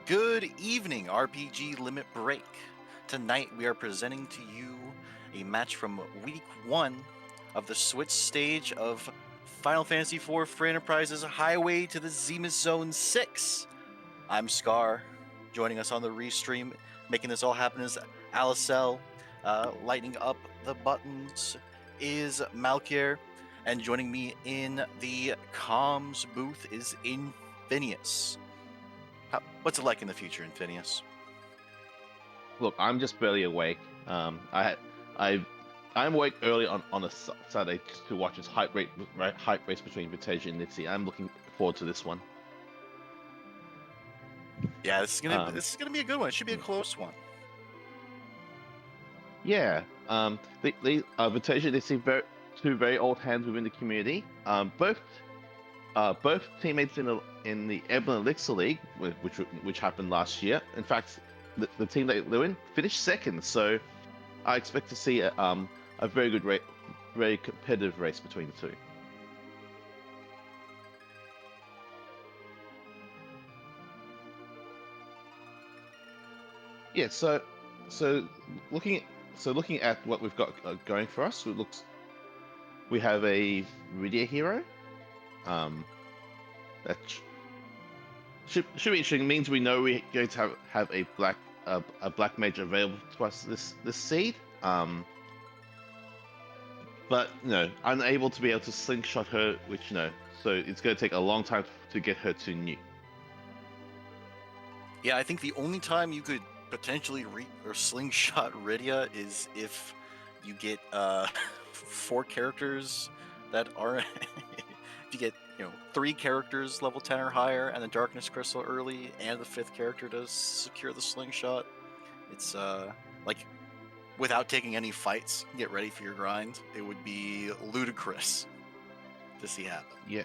Good evening, RPG Limit Break. Tonight we are presenting to you a match from Week 1 of the Switch stage of Final Fantasy IV Free Enterprise's Highway to the Zemus Zone 6. I'm Scar. Joining us on the restream, making this all happen is Alicel. Lighting up the buttons is Malkier. And joining me in the comms booth is Infinius. What's it like in the future, Infinius? Look, I'm just barely awake. I'm awake early on a Saturday to watch this hype race between Vitasia and Nitzguy1. I'm looking forward to this one. Yeah, this is gonna be a good one. It should be a close one. Yeah. Vitasia and Nitzguy, two very old hands within the community. Both teammates in the Ebon Elixir League, which happened last year. In fact, the team that they're in finished second, so I expect to see a very good very competitive race between the two. Yeah, so looking at what we've got going for us, we have a Rydia hero. That should be interesting. It means we know we're going to have a black mage available to us this seed. But unable to be able to slingshot her, which so it's going to take a long time to get her to new. Yeah, I think the only time you could potentially slingshot Rydia is if you get 4 characters that are if you get 3 characters level 10 or higher and the Darkness Crystal early and the 5th character to secure the slingshot. It's like without taking any fights, get ready for your grind. It would be ludicrous to see happen. Yeah.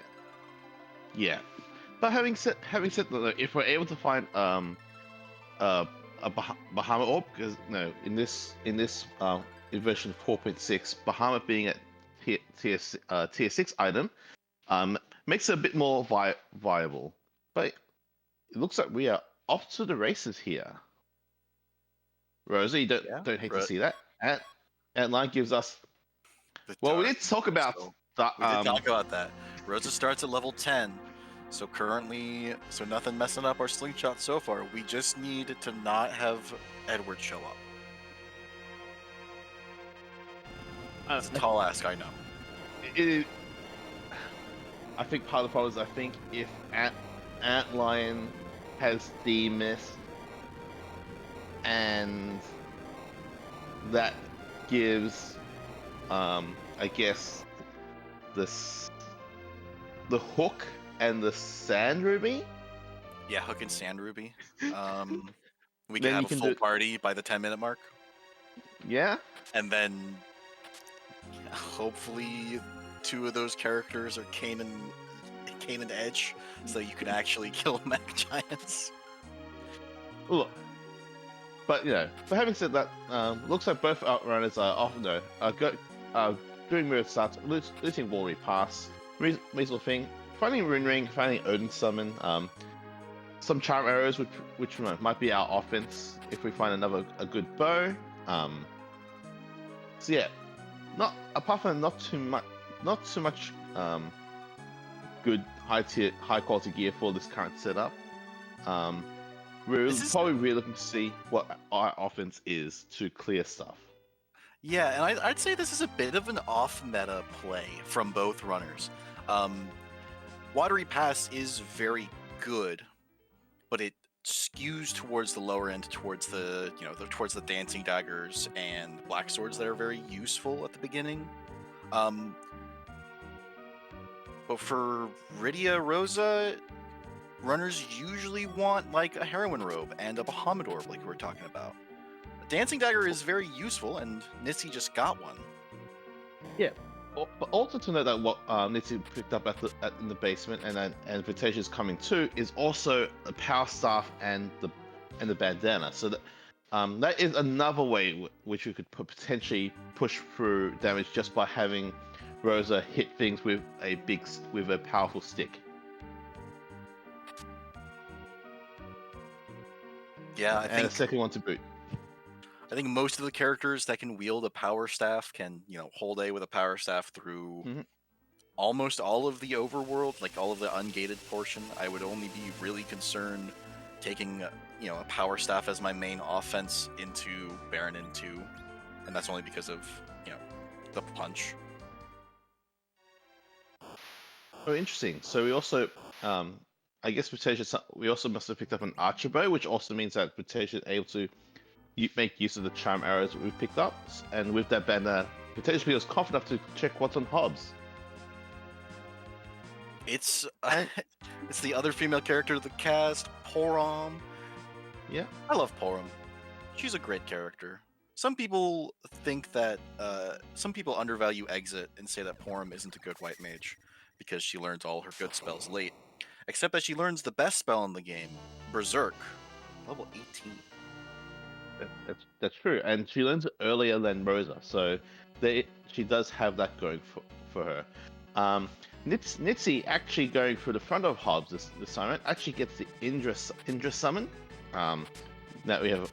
But having said that, if we're able to find a Bahamut orb, because in this in version 4.6, Bahamut being a tier 6 item, makes it a bit more viable. But it looks like we are off to the races here. Rosa, you don't hate to see that. And line gives us. Well, we did talk about. We did talk about that. Rosa starts at level 10. So nothing messing up our slingshot so far. We just need to not have Edward show up. That's a tall ask, I know. I think part of the problem is if Antlion has Demus, and that gives, I guess, the Hook and the Sand Ruby. Yeah, Hook and Sand Ruby. We can have a full party by the 10-minute mark. Yeah. And then hopefully 2 of those characters are Cain and Edge, so you can actually kill mech giants. Look, but but having said that, looks like both outrunners are often doing mirror starts, losing Wall Repass, reasonable thing, finding Rune Ring, finding Odin Summon, some charm arrows, which might be our offense if we find a good bow. So yeah, apart from not too much good high quality gear for this current setup. We're probably really looking to see what our offense is to clear stuff. Yeah, and I'd say this is a bit of an off-meta play from both runners. Watery Pass is very good, but it skews towards the lower end, towards towards the dancing daggers and black swords that are very useful at the beginning. But for Rydia Rosa, runners usually want like a heroine robe and a Bahamut orb, like we were talking about. A dancing dagger is very useful, and Nitsy just got one. Yeah, but also to know that what Nitsy picked up in the basement and Vitasia is coming too is also a power staff and the bandana. So that is another way which we could potentially push through damage just by having Rosa hit things with a powerful stick. Yeah, and a second one to boot. I think most of the characters that can wield a power staff can, hold A with a power staff through Mhm. almost all of the overworld, like all of the ungated portion. I would only be really concerned taking, a power staff as my main offense into Baron 2, and that's only because of, the punch. Oh, interesting. So we also, I guess Vitasia, we also must have picked up an archer bow, which also means that Vitasia is able to make use of the charm arrows that we've picked up, and with that banner, Vitasia feels confident enough to check what's on Hobs. It's And it's the other female character of the cast, Porom. yeah, I love Porom. She's a great character. Some people think that some people undervalue Exit and say that Porom isn't a good white mage because she learns all her good spells late. Except that she learns the best spell in the game, Berserk, level 18. that's true, and she learns it earlier than Rosa, so she does have that going for her. Nitzy actually going through the front of Hobbs this assignment actually gets the Indra summon. That we have,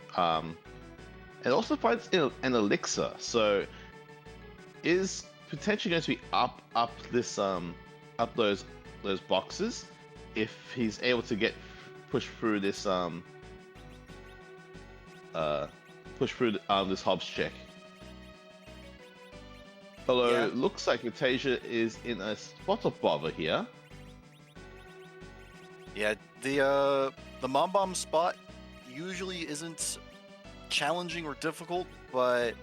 and also finds an elixir, so is potentially going to be up this up those boxes if he's able to push through this this Hobbs check. Although Yeah. it looks like Vitasia is in a spot of bother here. Yeah, the Mom Bomb spot usually isn't challenging or difficult, but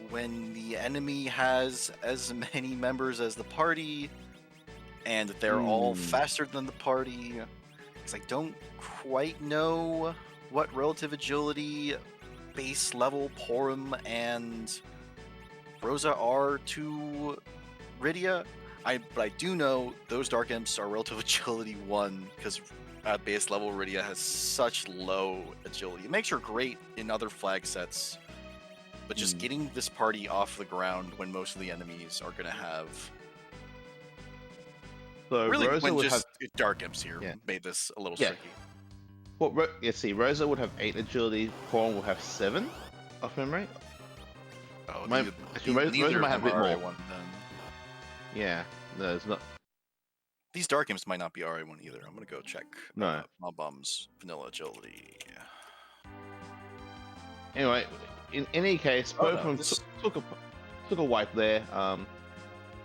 when the enemy has as many members as the party and they're all faster than the party, because I don't quite know what relative agility base level Porom and Rosa are to Rydia. But I do know those Dark Imps are relative agility 1 because at base level Rydia has such low agility. It makes her great in other flag sets, but just getting this party off the ground when most of the enemies are going to have. So Really, Rosa when would just have Dark Imps here made this a little Yeah. tricky. well, see, Rosa would have 8 agility, Porom will have 7 off memory. Oh, Actually, Rosa neither might of have them a bit are more. RA1 then. Yeah, no, it's not. These Dark Imps might not be RA1 either. I'm going to go check No. Mob Bomb's vanilla agility. Anyway, in any case, both of them this- took a wipe there.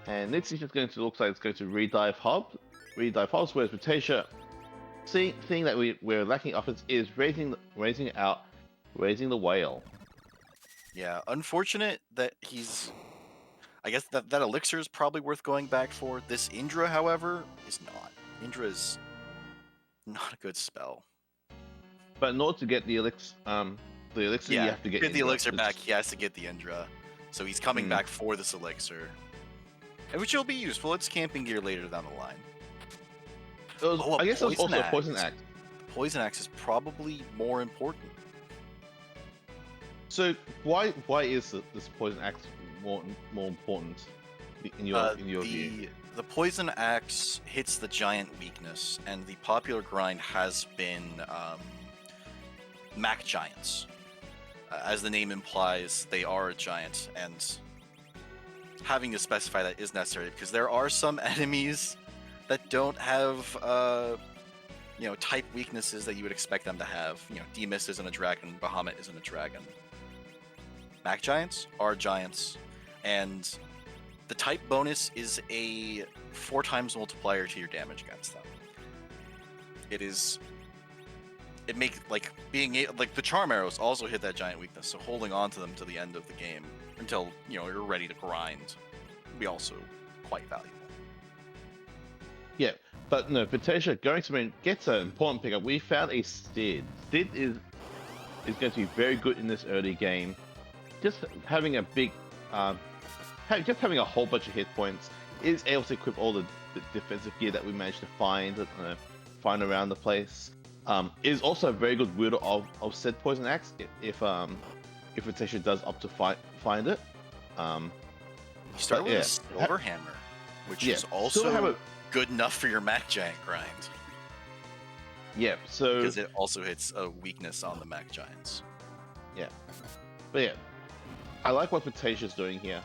And Nitsy's just going to look like it's going to redive Hobs, whereas Vitasia, seeing that we're lacking offense, is raising the whale. Yeah, unfortunate that he's. I guess that elixir is probably worth going back for. This Indra, however, is not. Indra is not a good spell. But in order to get the elixir, you have to get the Indra. elixir back. He has to get the Indra, so he's coming back for this elixir, which will be useful. It's camping gear later down the line. I guess it was also a poison axe. The poison axe is probably more important. So why is this poison axe more important in your view? The poison axe hits the giant weakness, and the popular grind has been Mac giants. As the name implies, they are a giant, and having to specify that is necessary because there are some enemies that don't have type weaknesses that you would expect them to have. Demus isn't a dragon, Bahamut isn't a dragon. Mac giants are giants, and the type bonus is a 4 times multiplier to your damage against them. It makes the charm arrows also hit that giant weakness, so holding on to them to the end of the game until you're ready to grind will be also quite valuable. Yeah, but no, Vitasia going to gets an important pickup. We found a Sid. Sid is going to be very good in this early game. Just having a big, just having a whole bunch of hit points, is able to equip all the defensive gear that we managed to find around the place. Is also a very good wielder of said poison axe if Vitasia does opt to find it. You start with a silver hammer, which is also good enough for your Mac Giant grind. Yeah. So because it also hits a weakness on the Mac Giants. yeah, but yeah, I like what Vitasia's doing here.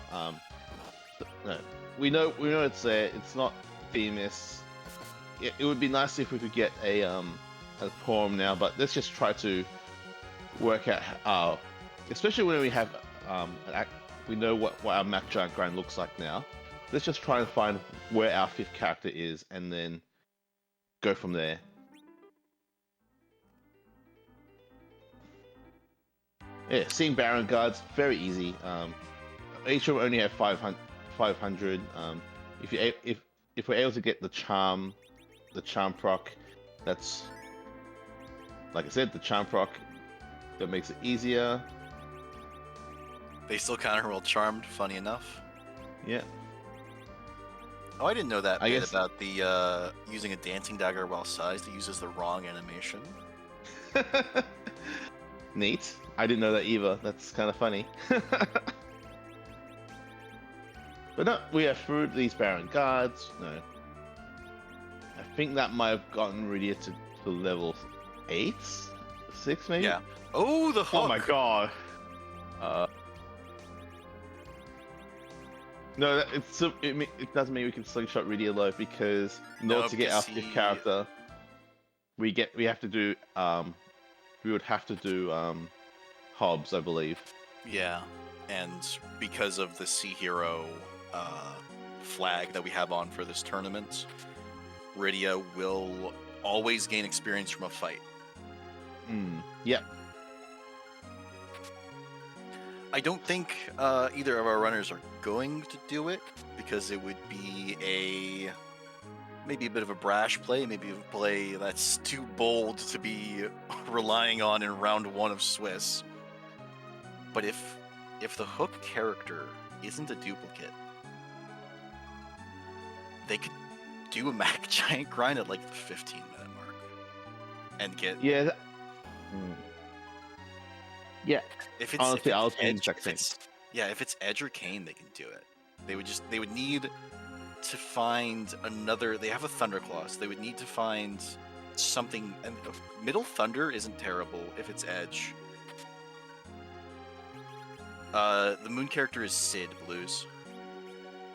No, we know it's there. It's not famous. It would be nice if we could get a poem now, but let's just try to work out especially when we have we know what our Mac Giant grind looks like now. Let's just try and find where our fifth character is, and then go from there. Yeah, seeing Baron guards very easy. Each of them only have 500. 500. If you if we're able to get the charm proc, that's like I said, the charm proc that makes it easier. They still counter roll charmed, funny enough. Yeah. Oh, I didn't know that I bit guess about the using a dancing dagger while sized. It uses the wrong animation. neat. I didn't know that either. That's kind of funny. But no, we are through these Baron guards. No, I think that might have gotten Rydia to level 8, 6 maybe. Yeah. Oh, the hook. Oh my god. No, it doesn't mean we can slingshot Rydia low, because in order to get our fifth character, we have to do we would have to do Hobs, I believe. Yeah, and because of the Sea Hero flag that we have on for this tournament, Rydia will always gain experience from a fight. Yep. I don't think either of our runners are going to do it, because it would be maybe a bit of a brash play, maybe a play that's too bold to be relying on in round 1 of Swiss. But if the hook character isn't a duplicate, they could do a Mac Giant grind at like the 15-minute mark and get Yeah. Yeah. if it's Honestly, I was Edge, thinking if it's Edge or Kane, they can do it. They would need to find another. They have a Thunderclaw, so they would need to find something. And Middle Thunder isn't terrible if it's Edge. The Moon character is Sid Blues.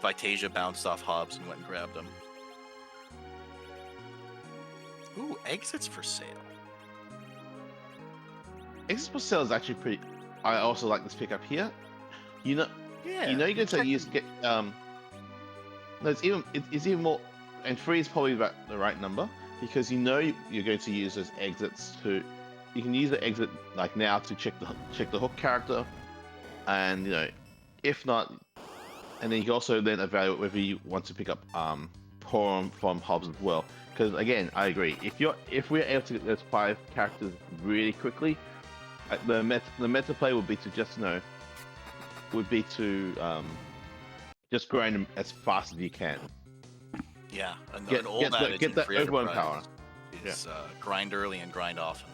Vitasia bounced off Hobs and went and grabbed him. Ooh, exits for sale. Exit for sale is actually pretty. I also like this pickup here. You know, you're going to use get no, it's even more, and 3 is probably about the right number, because you're going to use those exits to. You can use the exit like now to check the hook character, and if not, and then you can also then evaluate whether you want to pick up Porum from Hobs as well. Because again, I agree. If we're able to get those 5 characters really quickly, the meta play would be to just just grind them as fast as you can. Yeah, and Get that overwhelm power. Is grind early and grind often.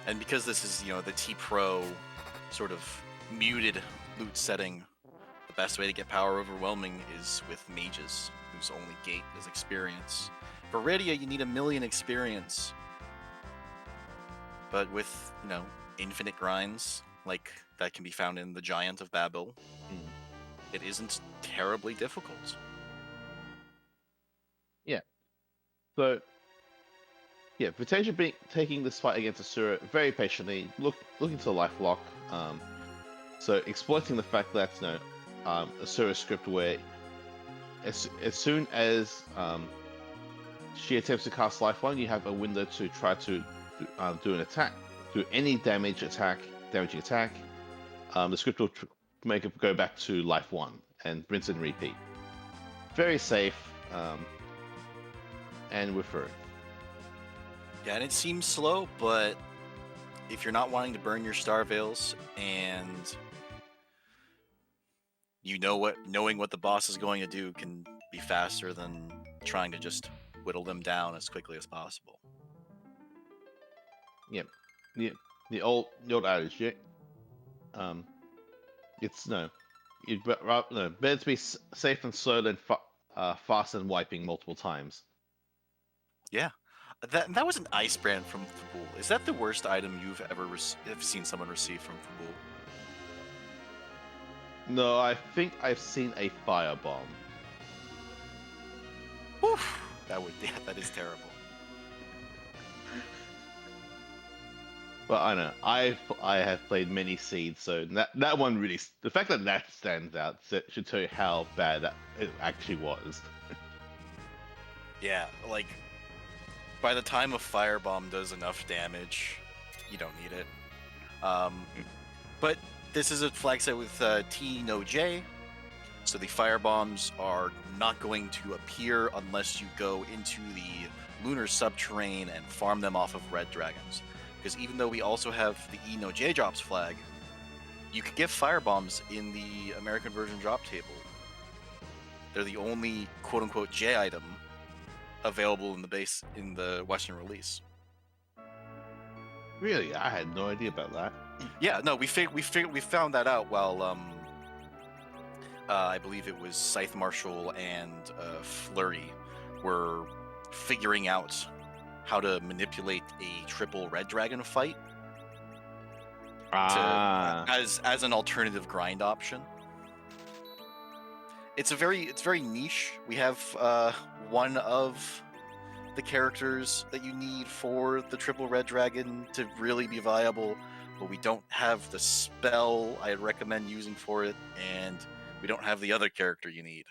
And because this is the T Pro sort of muted loot setting, the best way to get power overwhelming is with mages, whose only gate is experience. For Rydia, you need 1,000,000 experience. But with, infinite grinds, like that can be found in the Giant of Babel, it isn't terribly difficult. Yeah. So, yeah, Vitasia taking this fight against Asura very patiently, looking to life lock. So exploiting the fact that Asura's script where as soon as she attempts to cast Lifeline, you have a window to try to do an attack, do any damaging attack. The script will make it go back to life 1 and rinse and repeat. Very safe, and we're through. Yeah, and it seems slow, but if you're not wanting to burn your Star Veils and knowing what the boss is going to do can be faster than trying to just whittle them down as quickly as possible. Yep. The old adage, yeah. It's better to be safe and slow faster than wiping multiple times. Yeah. That was an ice brand from Fabul. Is that the worst item you've ever have seen someone receive from Fabul? No, I think I've seen a firebomb. Oof. That is terrible. But I know I have played many seeds, so that one really, the fact that that stands out should tell you how bad that it actually was. Yeah, like by the time a firebomb does enough damage, you don't need it. But this is a flag set with T no J, so the firebombs are not going to appear unless you go into the lunar subterrane and farm them off of red dragons. Because even though we also have the E no J drops flag, you could get firebombs in the American version drop table. They're the only quote unquote J item available in the Western release. Really, I had no idea about that. Yeah, no, we found that out while I believe it was Scythe Marshal and Flurry were figuring out how to manipulate a triple red dragon fight as an alternative grind option. It's very niche. We have one of the characters that you need for the triple red dragon to really be viable, but we don't have the spell I'd recommend using for it, and we don't have the other character you need.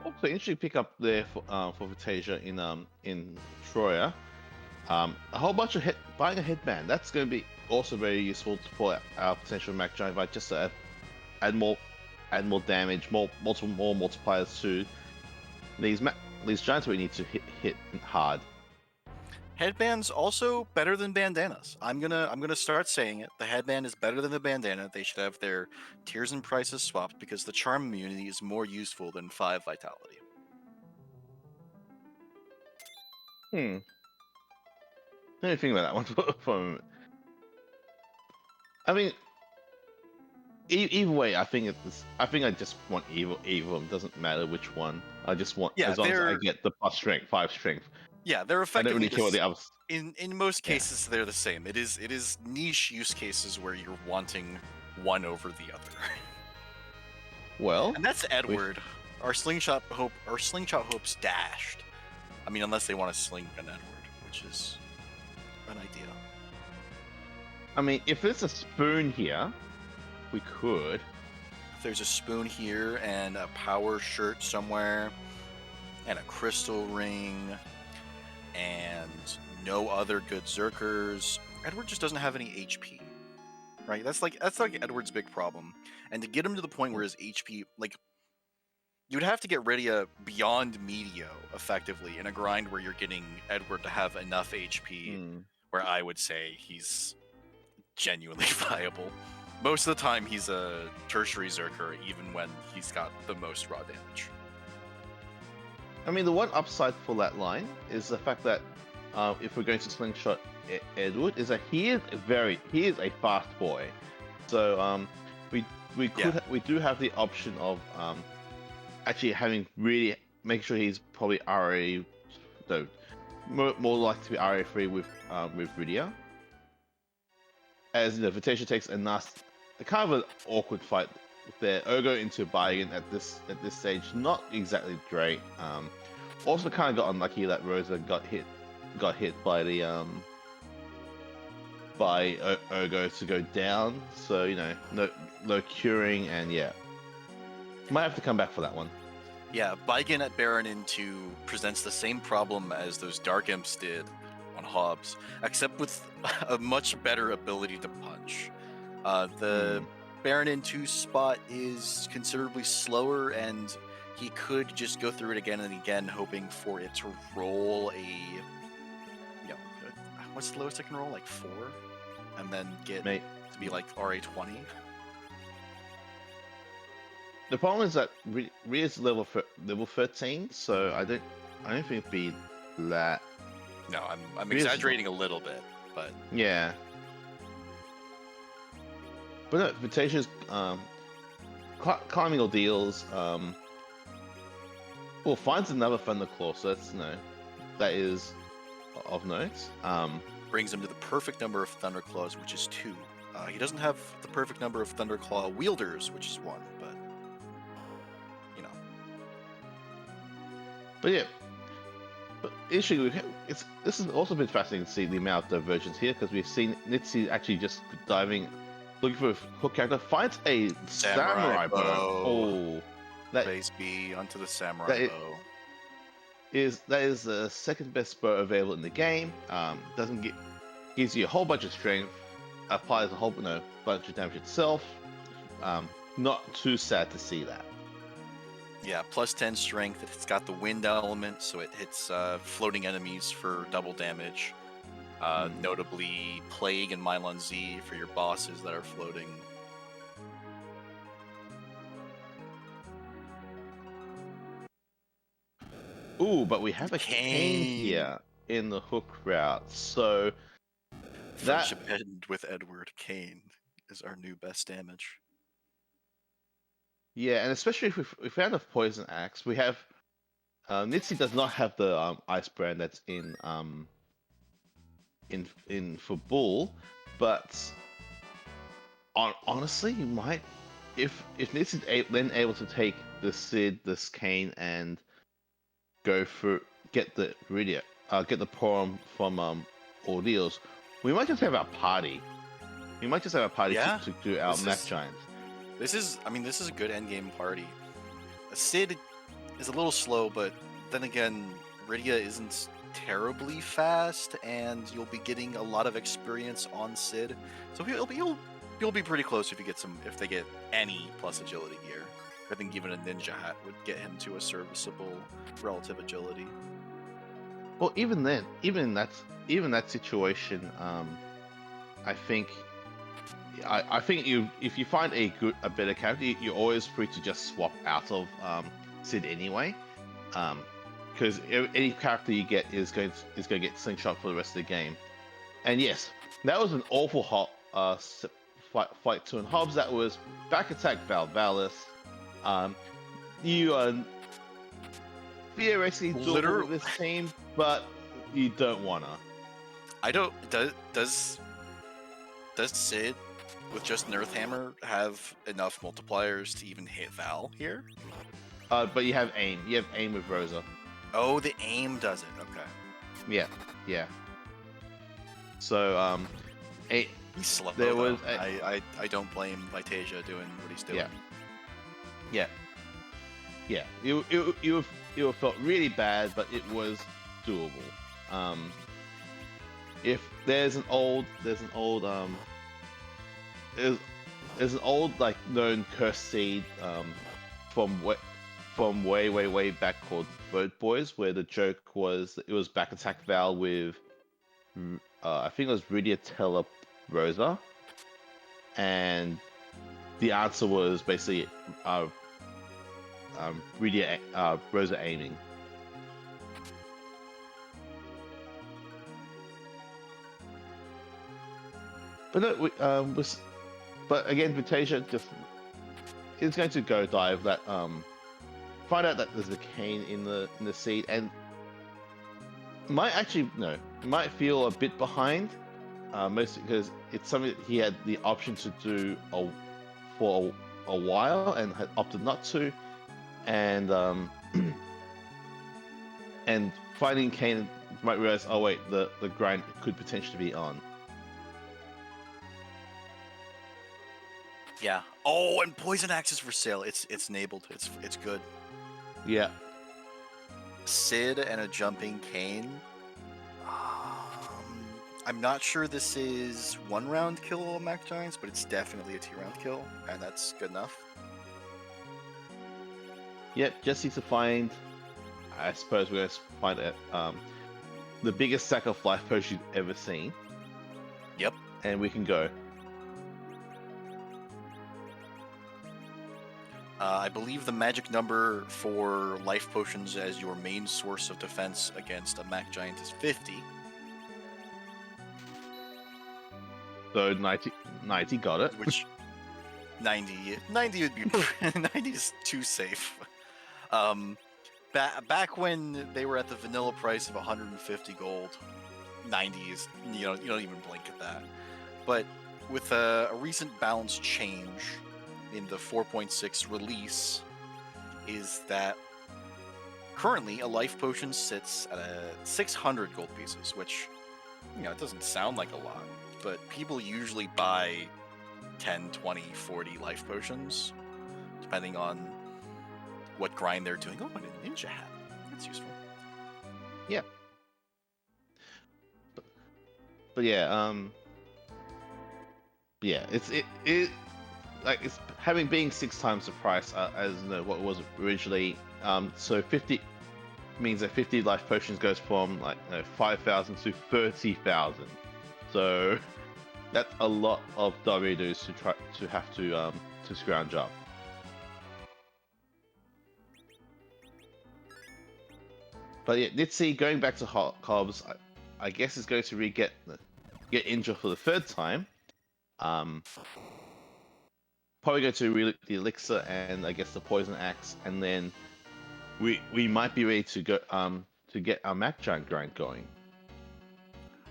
Also, interesting pick up there for Vitasia in Troya. A whole bunch of buying a headband. That's going to be also very useful for our potential Mac Giant fight, just to add more damage, more multipliers to these giants we need to hit hard. Headbands also better than bandanas. I'm gonna start saying it. The headband is better than the bandana. They should have their tiers and prices swapped because the charm immunity is more useful than 5 vitality. Let me think about that one for a moment. I mean, either way, I think I just want either of them. Doesn't matter which one. I just want, as long as I get the plus strength, 5 strength. Yeah, they're I effectively don't really care what the others. In most cases, they're the same. It is niche use cases where you're wanting one over the other. Well, and that's Edward. Our slingshot hope's dashed. I mean, unless they want to sling an Edward, which is an idea. I mean, if there's a spoon here, we could. If there's a spoon here and a power shirt somewhere, and a crystal ring, and no other good Zerkers, Edward just doesn't have any HP. Right? That's like Edward's big problem. And to get him to the point where his HP, like, you'd have to get Rydia beyond Medio effectively in a grind where you're getting Edward to have enough HP where I would say he's genuinely viable. Most of the time he's a tertiary Zerker, even when he's got the most raw damage. I mean, the one upside for that line is the fact that if we're going to slingshot Edward, is that he is a fast boy. So we do have the option of actually make sure he's probably RA, so more likely to be RA free with Rydia. As Vitasia takes a kind of an awkward fight with their Ergo into Bargain at this stage. Not exactly great. Also kind of got unlucky that Rosa got hit by the by Ergo to go down. So no curing, and might have to come back for that one. Yeah, Baigen at Baron in 2 presents the same problem as those Dark Imps did on Hobs, except with a much better ability to punch. The Baron in 2 spot is considerably slower, and he could just go through it again and again, hoping for it to roll what's the lowest it can roll? Like 4? And then get to be like RA 20? The problem is that Rhea's level 13, so I don't think it'd be that. No, I'm exaggerating a little bit, but yeah. But no, Vitasia's climbing ordeals. Well, finds another Thunderclaw, so that's that is of note. Brings him to the perfect number of Thunderclaws, which is 2. He doesn't have the perfect number of Thunderclaw wielders, which is 1, but you know. But yeah, but issue this has also been fascinating to see the amount of divergence here because we've seen Nitsi actually just diving, looking for a hook character, finds a samurai bow. Oh, that Base B onto the samurai that bow. is the second best bow available in the game. Gives you a whole bunch of strength, applies a whole bunch of damage itself. Not too sad to see that. Yeah, plus 10 strength. It's got the wind element, so it hits floating enemies for double damage. Notably, Plague and Mylon Z for your bosses that are floating. Ooh, but we have a cane here in the hook route, so Friendship end with Edward. Cane is our new best damage. Yeah, and especially if we found a poison axe, we have Nitsi does not have the ice brand that's in for Bull, but honestly, you might if Nitsi's then able to take the Sid, this cane, and go for get the Porum from Ordeals, we might just have our party. We might just have a party to do our Machin. This is a good endgame party. Sid is a little slow, but then again, Rydia isn't terribly fast, and you'll be getting a lot of experience on Sid. So you'll be pretty close if they get any plus agility gear. I think even a ninja hat would get him to a serviceable relative agility. Well, even then, even that situation, I think if you find a better character, you're always free to just swap out of Sid anyway, because any character you get is going to get slingshot for the rest of the game. And yes, that was an awful fight 2 in Hobs. That was back attack Valvalis. You are theoretically doable with this team, but you don't wanna. I don't. Does Sid with just Nerf Hammer have enough multipliers to even hit Val here? But you have aim. You have aim with Rosa. Oh, the aim does it. Okay. Yeah. So he's slow. I don't blame Vitasia doing what he's doing. Yeah. You have felt really bad, but it was doable. If there's an old like known curse seed from way back called Road Boys, where the joke was it was back attack Val with I think it was Rydia Tella Rosa, and the answer was basically Rydia Rosa aiming. But no, but again, Vitasia just is going to go dive that find out that there's a cane in the seed, and might feel a bit behind, mostly because it's something that he had the option to do for a while and had opted not to, and and finding cane might realize, oh wait, the grind could potentially be on. Yeah. Oh, and poison axe is for sale. It's enabled. It's good. Yeah. Sid and a jumping cane. I'm not sure this is 1 round kill on Mac Giants, but it's definitely a 2 round kill, and that's good enough. Yep, just need to find. I suppose we're going to find the biggest sack of life potion you've ever seen. Yep. And we can go. I believe the magic number for life potions as your main source of defense against a Mac Giant is 50. So 90 got it. 90 would be 90 is too safe. Back when they were at the vanilla price of 150 gold, 90 is you don't even blink at that. But with a recent balance change in the 4.6 release, is that currently a life potion sits at 600 gold pieces, which it doesn't sound like a lot, but people usually buy 10, 20, 40 life potions, depending on what grind they're doing. Oh, and a ninja hat. That's useful. Yeah. But yeah, it's having being 6 times the price as what it was originally. So 50 means that 50 life potions goes from 5,000 to 30,000. So that's a lot of Doritos to have to scrounge up. But yeah, let's see. Going back to Hobs, I guess it's going to get injured for the 3rd time. Probably go to the elixir and I guess the poison axe, and then we might be ready to go to get our Machin grind going.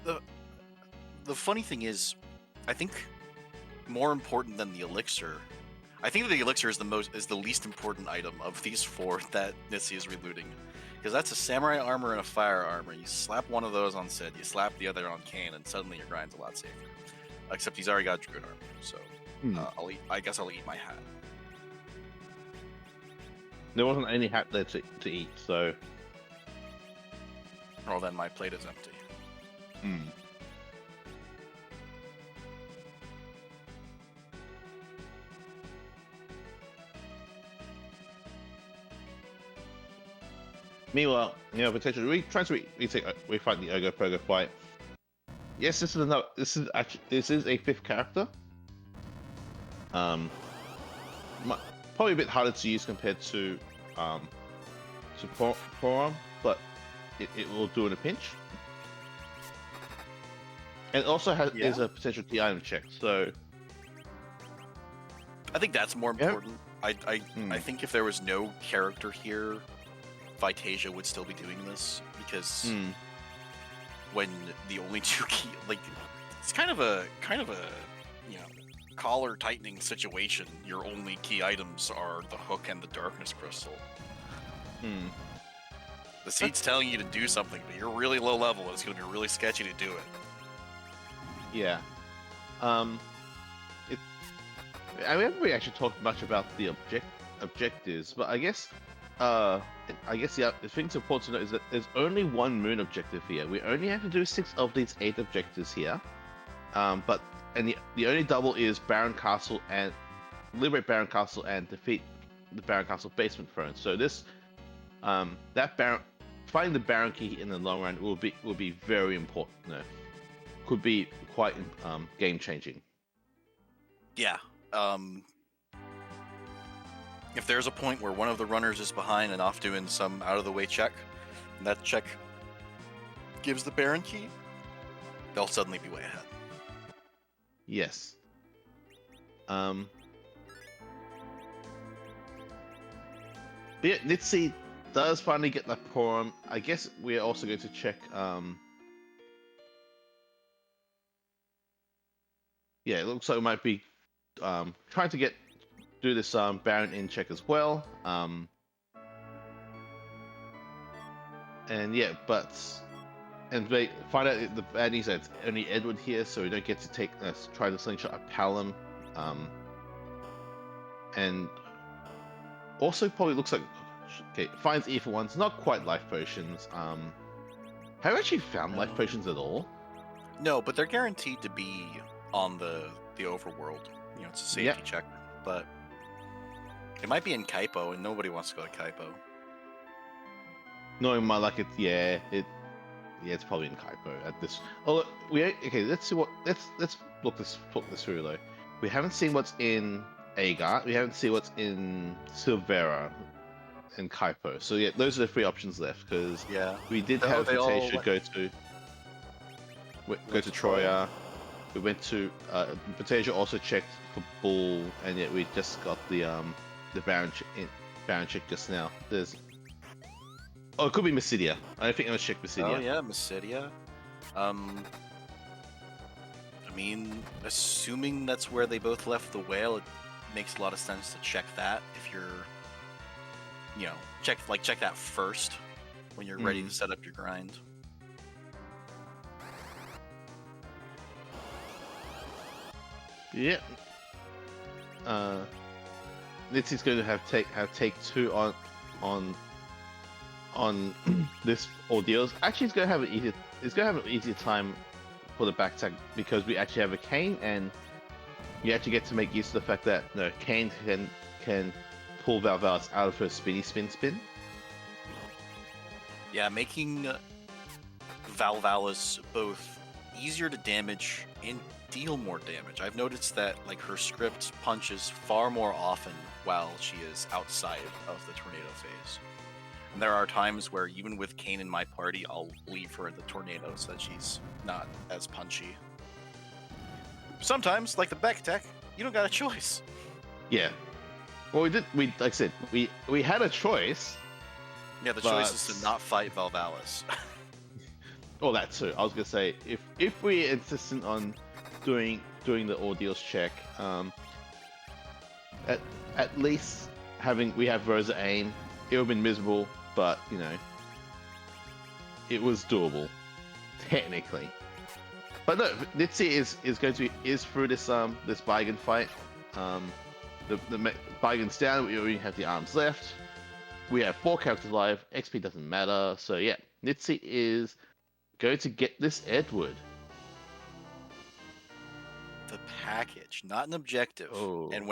The funny thing is, I think more important than the elixir, I think the elixir is the least important item of these 4 that Nitsy is relooting, because that's a samurai armor and a fire armor. You slap one of those on Sid, you slap the other on Kane, and suddenly your grind's a lot safer. Except he's already got Druid armor, so I guess I'll eat my hat. There wasn't any hat there to eat, so. Well, then my plate is empty. Meanwhile, potentially we fight the Ogo Pogo fight. Yes, this is a 5th character. Probably a bit harder to use compared to Forearm, but it will do in a pinch. And it also is a potential key item check, so I think that's more important. I think if there was no character here, Vitasia would still be doing this, because when the only 2 key, it's kind of a collar tightening situation. Your only key items are the hook and the darkness crystal. The seed's telling you to do something, but you're really low level. It's going to be really sketchy to do it. Yeah. We haven't really actually talked much about the objectives, but I guess the thing's important to note is that there's only 1 moon objective here. We only have to do 6 of these 8 objectives here. But the only double is Baron Castle and liberate Baron Castle and defeat the Baron Castle basement throne. So this finding the Baron key in the long run will be very important. Could be quite game changing. Yeah. If there's a point where one of the runners is behind and off doing some out of the way check, and that check gives the Baron key, they'll suddenly be way ahead. Yes. But yeah, Nitsy does finally get that poem. I guess we're also going to check. Yeah, it looks like we might be trying to do this Baron in check as well. And yeah, and they find out the baddies that it's only Edward here, so we don't get to try the slingshot at Palom. And also probably looks like finds E for ones, not quite life potions. Have you actually found life potions at all? No, but they're guaranteed to be on the overworld. It's a safety check, but it might be in Kaipo, and nobody wants to go to Kaipo. Knowing my luck, it's probably in Kaipo at this. Oh, let's see let's look this through though. We haven't seen what's in Agar. We haven't seen what's in Silvera and Kaipo. So yeah, those are the 3 options left, because we did have Vitasia go to Troya. We went to Vitasia also checked for Bull, and yet we just got the Baron check just now. There's it could be Mysidia. I don't think I'm gonna check Mysidia. Oh yeah, Mysidia. I mean, assuming that's where they both left the whale, it makes a lot of sense to check that if you're, check that first when you're ready to set up your grind. Yep. Nitsy's going to have take 2 on this ordeal. Actually, it's going to have an easier time for the back tag because we actually have a Kane, and you actually get to make use of the fact that Kane can pull Valvalis out of her spin. Yeah, making Valvalis both easier to damage and deal more damage. I've noticed that her script punches far more often while she is outside of the tornado phase. And there are times where even with Kane in my party, I'll leave her in the tornado so that she's not as punchy. Sometimes, like the back tech, you don't got a choice. Yeah. Well, like I said, we had a choice. Yeah, the choice is to not fight Valvalis. Oh, that too. I was gonna say if we insistent on doing the ordeals check, at least we have Rosa aim. It would have been miserable, but it was doable, technically. But no, Nitsi is going to be through this Baigan fight. The Baigan's down. We only have the arms left. We have 4 characters live. XP doesn't matter. So yeah, Nitsi is going to get this Edward. The package, not an objective. Oh. And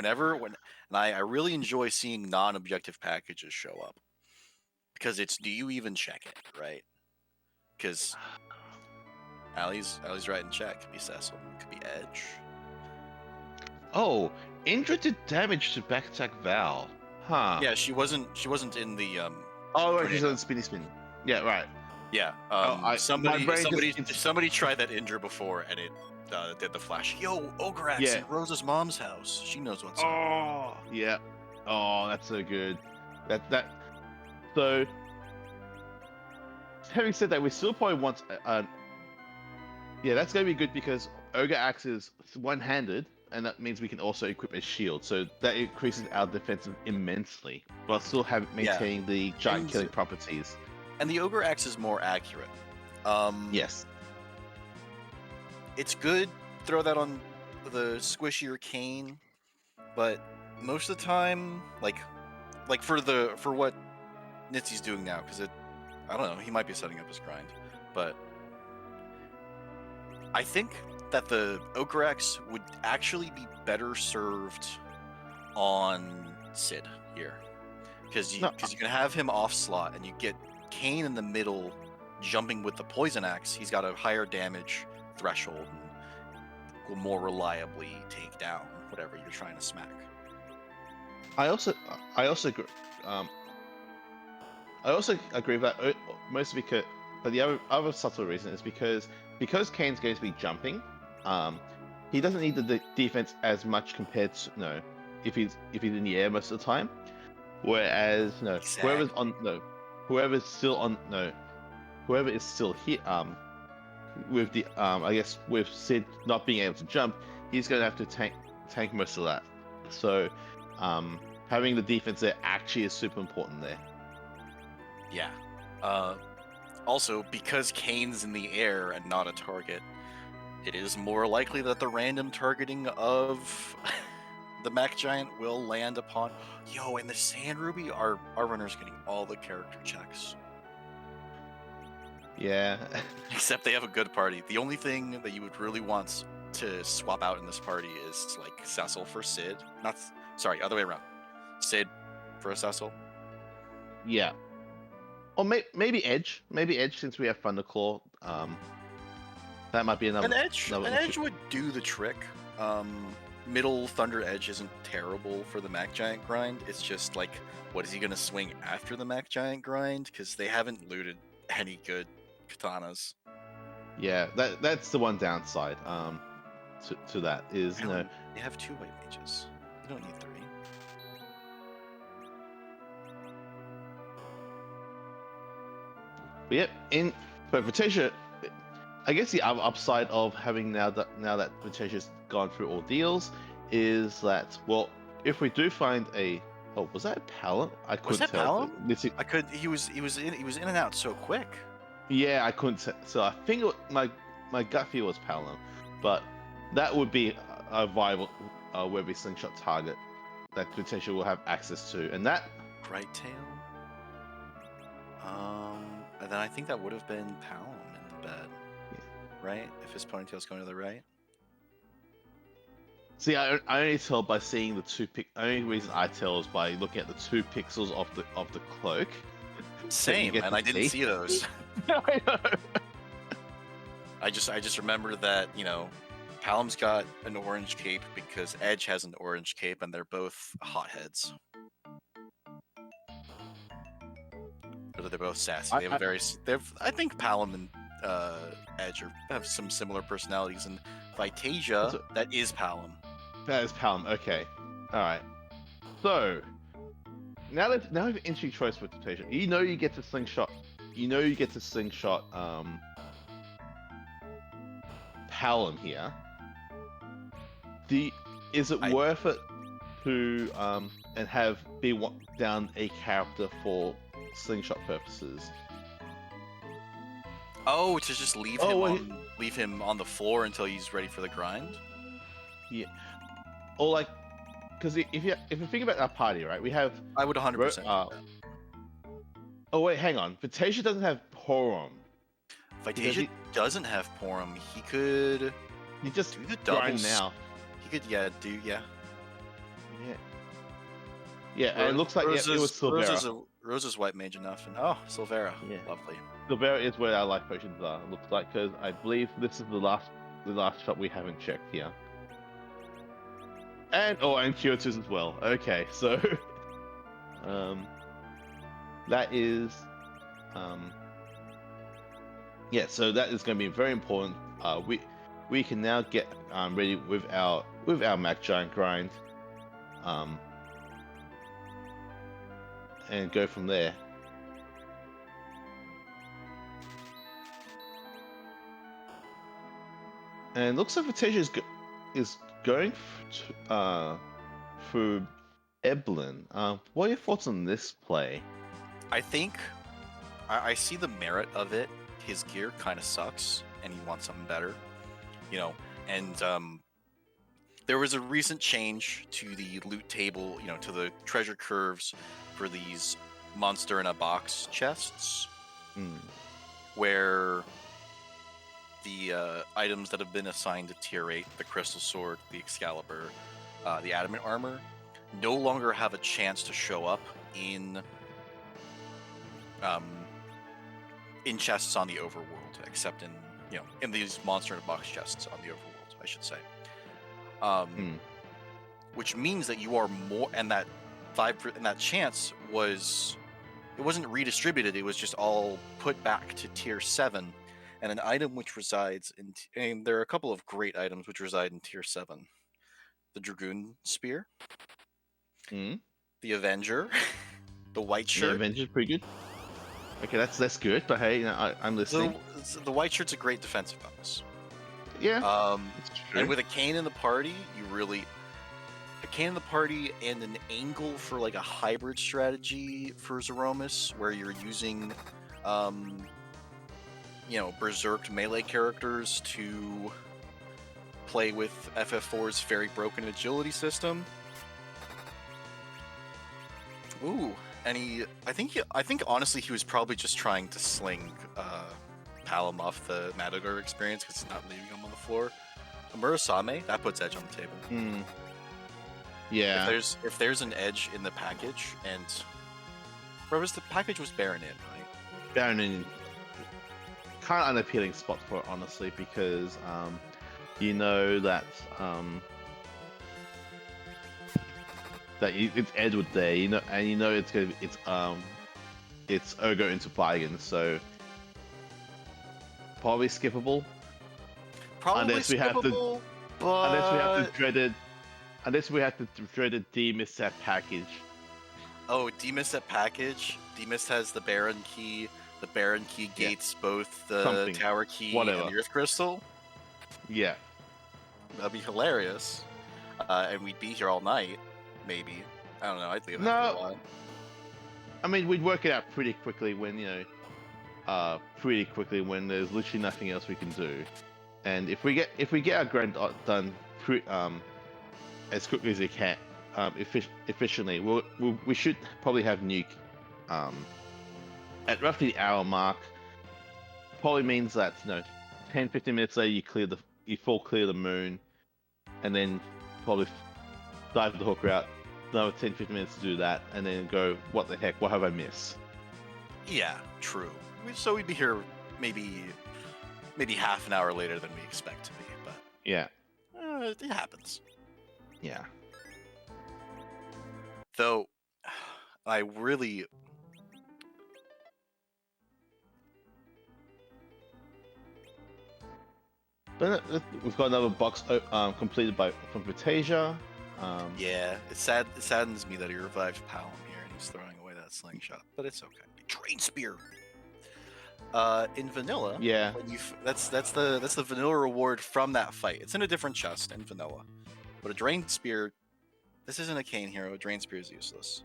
I really enjoy seeing non-objective packages show up. Because it's, do you even check it, right? Because Allie's right in check. Could be Cecil, could be Edge. Oh, Indra did damage to back attack Val. Huh. Yeah, she wasn't in the Oh, right, she's on spin. Yeah, right. Yeah. Somebody tried that Indra before, and it did the flash. Yo, Ogrex in Rosa's mom's house. She knows what's up. Oh, yeah. Oh, that's so good. So, having said that, we still probably want yeah, that's going to be good because Ogre Axe is one-handed, and that means we can also equip a shield. So that increases our defense immensely, while still maintaining the giant killing properties. And the Ogre Axe is more accurate. Yes. It's good. Throw that on the squishier Kane, but most of the time, like for what Nitsy's doing now, because I don't know, he might be setting up his grind, but I think that the Ogre Axe would actually be better served on Sid here, because you can have him off slot, and you get Kane in the middle, jumping with the Poison Axe. He's got a higher damage threshold and will more reliably take down whatever you're trying to smack. I also agree with that, mostly because, but the other subtle reason is because Kane's going to be jumping. He doesn't need the defense as much compared to if he's in the air most of the time. Whereas Exactly. whoever is still here with the I guess with Sid not being able to jump, he's going to have to tank most of that. So having the defense there actually is super important there. Yeah. Also, because Kane's in the air and not a target, it is more likely that the random targeting of the Mech Giant will land upon... Yo, in the Sand Ruby, our runner's getting all the character checks. Yeah. Except they have a good party. The only thing that you would really want to swap out in this party is, Cecil for Sid. Sorry, other way around. Sid for a Cecil. Yeah. Or maybe Edge. Maybe Edge, since we have Thunderclaw. That might be another. An Edge would do the trick. Middle Thunder Edge isn't terrible for the Mech Giant grind. It's just what is he gonna swing after the Mech Giant grind? Because they haven't looted any good katanas. Yeah, that's the one downside. to that is They have 2 white mages. You don't need 3. But yep, but Vitasia, I guess the other upside of having now that Vitasia's gone through ordeals is that, well, if we do find was that Palom? I couldn't that tell. Palom? I could. He was in and out so quick. Yeah, I couldn't tell. So I think my gut feel was Palom, but that would be a viable webby slingshot target that Vitasia will have access to, and that Bright Tail. And then I think that would have been Palom in the bed, right? If his ponytail's going to the right. See, I only tell by seeing the only reason I tell is by looking at the 2 pixels of the cloak. Same, and I didn't see those. I know. I just remember that, Palom's got an orange cape because Edge has an orange cape, and they're both hotheads. They're both sassy. They have I think Palom and Edge have some similar personalities, and Vitasia, that is Palom. That is Palom. Okay, all right. So now we've entry choice for Vitasia. You get to slingshot. You get to slingshot Palom here. Is it worth it to and be down a character for slingshot purposes? Oh, to just leave him on the floor until he's ready for the grind? Yeah. Or because if you think about our party, right, we have. I would 100%. Oh wait, hang on. Vitasia doesn't have Porom. Vitasia doesn't have Porom. He could. He just do the grind doubles now. He could, Yeah. And it looks like it was Silvera. Rose is white mage enough, and Silvera, lovely. Silvera is where our life potions are. It looks like, because I believe this is the last shot we haven't checked here. And Kyoto's as well. Okay, so that is so that is going to be very important. We can now get ready with our Mac Giant grind. And go from there. And looks like Vitasia is going through Eblin. What are your thoughts on this play? I think I see the merit of it. His gear kind of sucks, and he wants something better, And there was a recent change to the loot table, to the treasure curves for these monster in a box chests, where the items that have been assigned to tier 8, the crystal sword, the Excalibur, the adamant armor, no longer have a chance to show up in chests on the overworld, except in these monster in a box chests on the overworld, I should say. Which means that you are more, and that chance wasn't redistributed. It was just all put back to tier 7, and an item which resides in, and there are a couple of great items which reside in tier 7: the Dragoon Spear, the Avenger, the White Shirt. The Avenger's pretty good. Okay, that's good. But hey, I'm listening. The White Shirt's a great defensive bonus. Yeah. And with a cane in the party, a cane in the party and an angle for a hybrid strategy for Zeromus, where you're using, berserked melee characters to play with FF4's very broken agility system. Ooh, and I think honestly he was probably just trying to sling Palom off the Madagor experience because he's not leaving him on the floor. Murasame, that puts Edge on the table. Yeah. If there's an Edge in the package, and the package was Baronin, right? Baronin, kind of unappealing spot for it, honestly, because that it's Edward there, and it's gonna be it's Ergo into Bargain, so probably skippable. Probably skippable, Unless we have the But dreaded, unless we have to dreaded demist that package. oh, demist at package. Demist has the Baron key. The Baron key Yeah. gates both the Something. Tower key Whatever. and the Earth Crystal. Yeah. That'd be hilarious. And we'd be here all night, maybe. I don't know. I'd leave after a No, while. I mean we'd work it out pretty quickly when pretty quickly when there's literally nothing else we can do, and if we get our grind done as quickly as we can, efficiently, we should probably have nuke at roughly the hour mark. Probably means that 10-15 minutes later you full clear the moon, and then probably dive the hook route. Another 10-15 minutes to do that, and then go, what the heck? What have I missed? Yeah, true. So we'd be here maybe half an hour later than we expect to be, but Yeah, it happens. yeah. Though, I really. But we've got another box completed from Vitasia. Yeah, it saddens me that he revived Palom here and he's throwing away that slingshot, but it's okay. Drain spear. In vanilla, Yeah. when that's the vanilla reward from that fight. It's in a different chest in vanilla, but a drain spear. This isn't a cane hero. A drain spear is useless.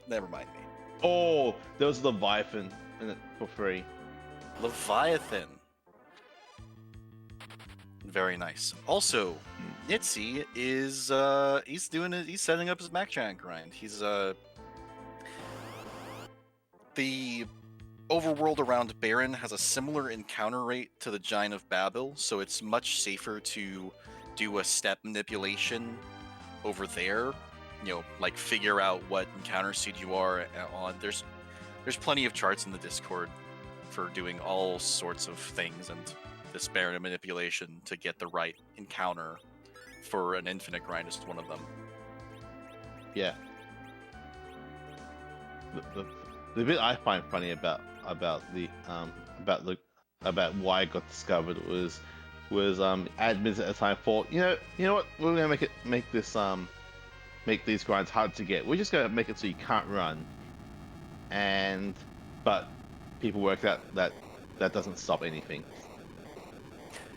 Never mind me. Oh, there was Leviathan in it for free. Leviathan. Very nice. Also, Nitzy is he's setting up his Machin grind. He's the overworld around Baron has a similar encounter rate to the Giant of Babel, so it's much safer to do a step manipulation over there. Like figure out what encounter seed you are on. There's plenty of charts in the Discord for doing all sorts of things, and this Baron manipulation to get the right encounter for an infinite grind is one of them. Yeah. The bit I find funny about why it got discovered was admins at the time thought, you know what, we're gonna make these grinds hard to get. We're just gonna make it so you can't run. But people worked out that doesn't stop anything.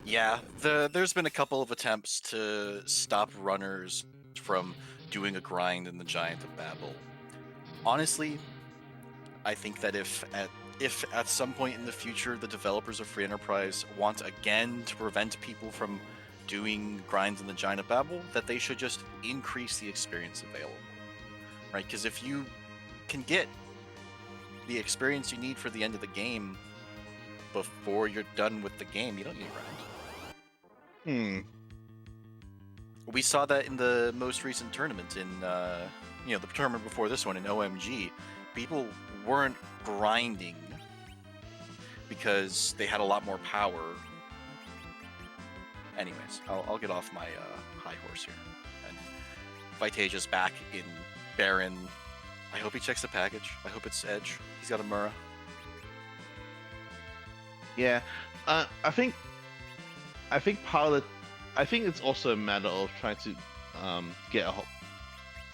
Yeah, there's been a couple of attempts to stop runners from doing a grind in the Giant of Babel. Honestly, I think that if at some point in the future the developers of Free Enterprise want again to prevent people from doing grinds in the Giant of Babel, that they should just increase the experience available, right? Because if you can get the experience you need for the end of the game before you're done with the game, you don't need grind. We saw that in the most recent tournament in the tournament before this one in OMG. People weren't grinding because they had a lot more power. Anyways, I'll get off my high horse here. And Vitasia's back in Baron. I hope he checks the package. I hope it's Edge. He's got a Mura. Yeah, I think part of I think it's also a matter of trying to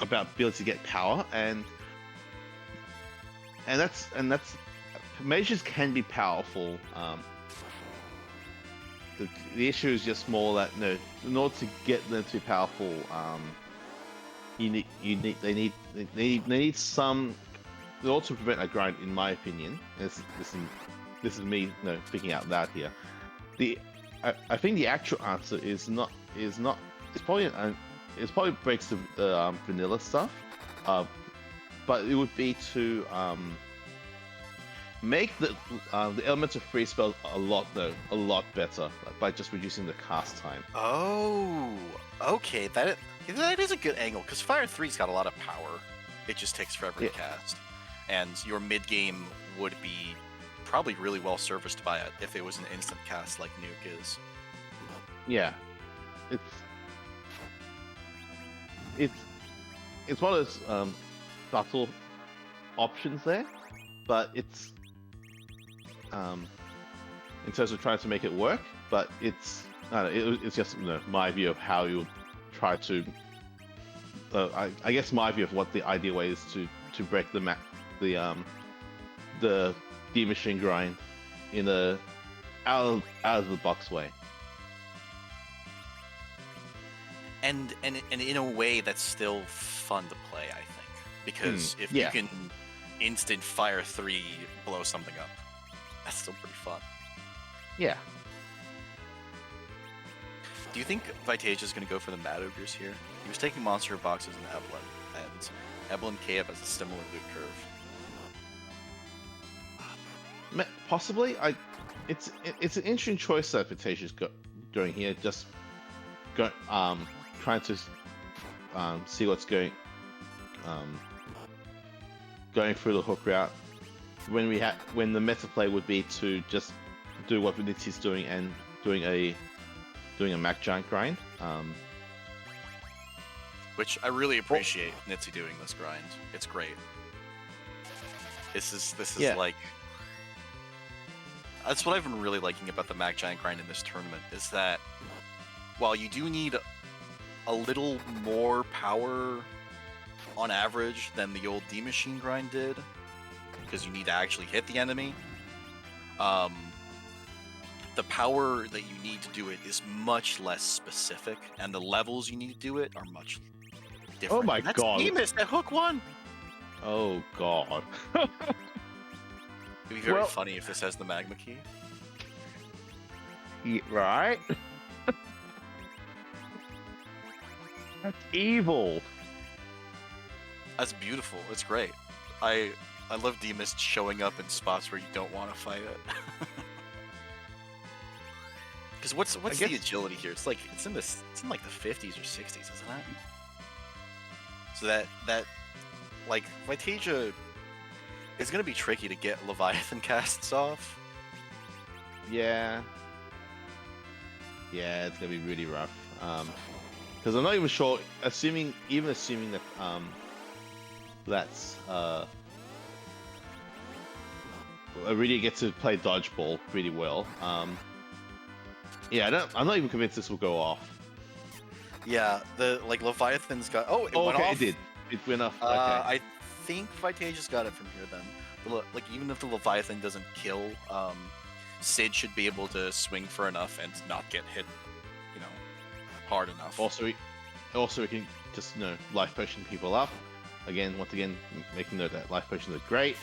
about ability to get power, and that's mages can be powerful. The issue is just more that in order to get them to be powerful, they need some. In order to prevent a grind, in my opinion, this is me speaking out loud here. I think the actual answer is not. It's probably breaks the vanilla stuff, but it would be to make the elements of free spells a lot better by just reducing the cast time. Oh, okay. That is a good angle because Fire 3's got a lot of power. It just takes forever to cast, and your mid game would be probably really well serviced by it if it was an instant cast like Nuke is. Yeah, it's one of those subtle options there, but it's in terms of trying to make it work, but it's I don't know, it's just my view of how you would try to. I guess my view of what the ideal way is to break the machine grind in a out of the box way. And in a way that's still fun to play, I think, because if you can instant fire 3 blow something up, that's still pretty fun. Yeah. Do you think Vitasia is going to go for the Mad Ogres here? He was taking monster boxes in Evelyn, and Evelyn KF has a similar loot curve. Possibly. It's an interesting choice that Vitasia's doing here. Just trying to see what's going through the hook route when the meta play would be to just do what Vinity's doing and doing a Mac Giant grind. Which I really appreciate Nitsy doing this grind. It's great. This is like, that's what I've been really liking about the Mac Giant grind in this tournament, is that while you do need a little more power on average than the old D Machine grind did, because you need to actually hit the enemy, the power that you need to do it is much less specific, and the levels you need to do it are much different. Oh my god! Zemus, that hook one! Oh god. It'd be very funny if this has the magma key. Right? That's evil. That's beautiful. It's great. I love D-Mist showing up in spots where you don't want to fight it. Because what's the agility here? It's like it's in like the 50s or 60s, isn't it? So that like Vitasia is gonna be tricky to get Leviathan casts off. Yeah. Yeah, it's gonna be really rough. Because I'm not even sure. Assuming that that's Iridia gets to play dodgeball really well. Yeah, I'm not even convinced this will go off. Yeah, Leviathan's got. Oh, it went okay, off. it did. It went off. Okay. I think Vitasia's got it from here then. Like even if the Leviathan doesn't kill, Sid should be able to swing for enough and not get hit, hard enough. Also, we can just life potion people up. Once again, making note that life potions are great.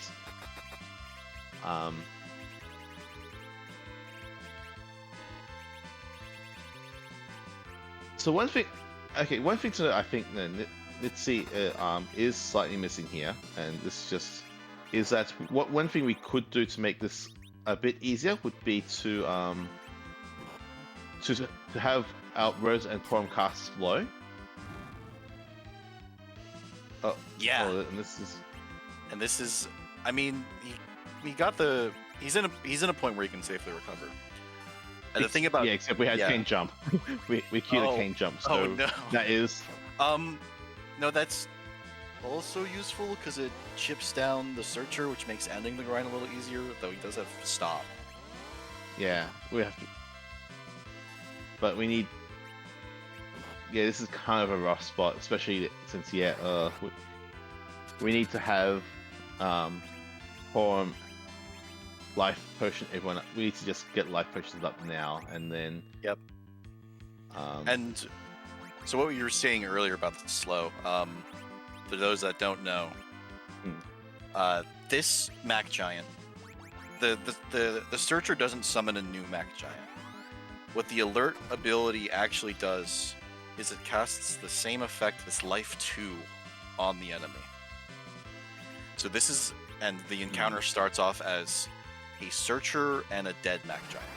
So one thing to note, I think Nitsy is slightly missing here, and this is that one thing we could do to make this a bit easier would be to have our Rose and Forum casts low. Oh yeah, and this is. I mean, he's in a point where he can safely recover. And the thing about except we had cane jump. we queued a cane jump, so no. That is no, that's also useful because it chips down the Searcher, which makes ending the grind a little easier. Though he does have stop. Yeah, we have to, but we need. Yeah, this is kind of a rough spot, especially since we need to have Forum. Life potion, everyone. We need to just get life potions up now, and then. Yep. And so what you were saying earlier about the slow, for those that don't know, this Mac Giant, the Searcher doesn't summon a new Mac Giant. What the Alert ability actually does is it casts the same effect as Life 2 on the enemy. So this is, and the encounter starts off as a Searcher and a dead Mac Giant.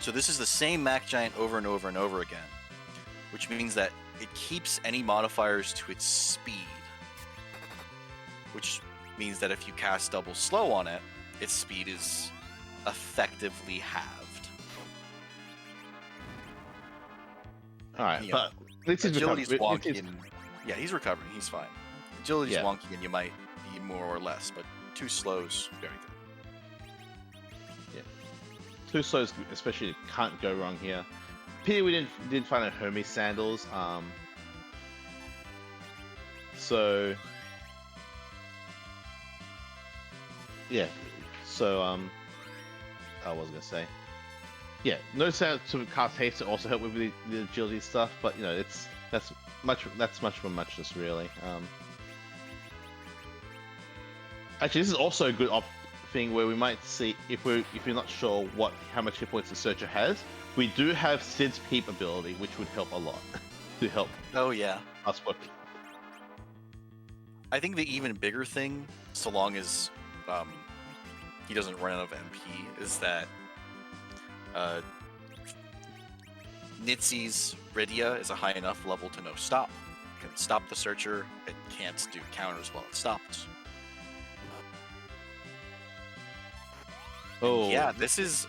So this is the same Mac Giant over and over and over again, which means that it keeps any modifiers to its speed, which means that if you cast double slow on it, its speed is effectively halved. Alright, but agility's wonky and yeah, he's recovering, he's fine. Agility's wonky and you might be more or less, but 2 slows, very good. Yeah. Two slows, especially, can't go wrong here. Pity we didn't find a Hermes sandals. So yeah. So I was gonna say. Yeah, no sound to cast haste to also help with the agility stuff, but you know that's much for muchness really. Actually, this is also a good thing where we might see if we're not sure how much hit points the Searcher has. We do have Sid's Peep ability, which would help a lot to help Oh yeah. us work. I think the even bigger thing, so long as he doesn't run out of MP, is that Nitsy's Rydia is a high enough level to know stop. It can stop the Searcher. It can't do counters while it stops. Oh yeah, this is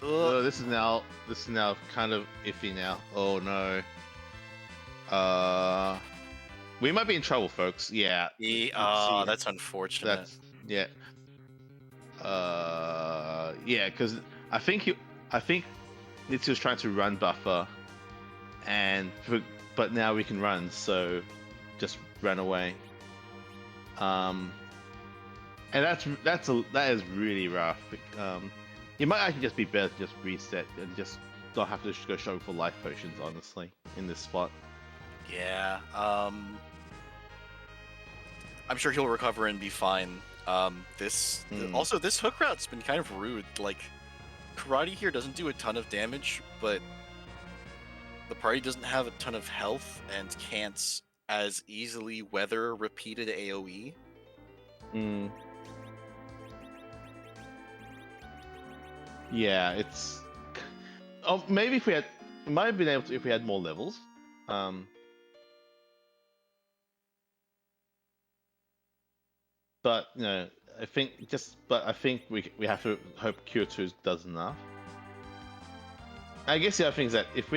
this is now kind of iffy now. Oh no. We might be in trouble, folks. Yeah. that's unfortunate. That's yeah. Yeah, because I think Nitsu was trying to run buffer, but now we can run, so just run away. And that is really rough. It might actually just be better to just reset and just not have to go shopping for life potions, honestly, in this spot. Yeah. I'm sure he'll recover and be fine. Also, this hook route's been kind of rude. Like, Karate here doesn't do a ton of damage, but the party doesn't have a ton of health and can't as easily weather repeated AoE. Yeah, it's. Oh, maybe if we had, we might have been able to if we had more levels. But you know, I think we have to hope Cure 2 does enough. I guess the other thing is that if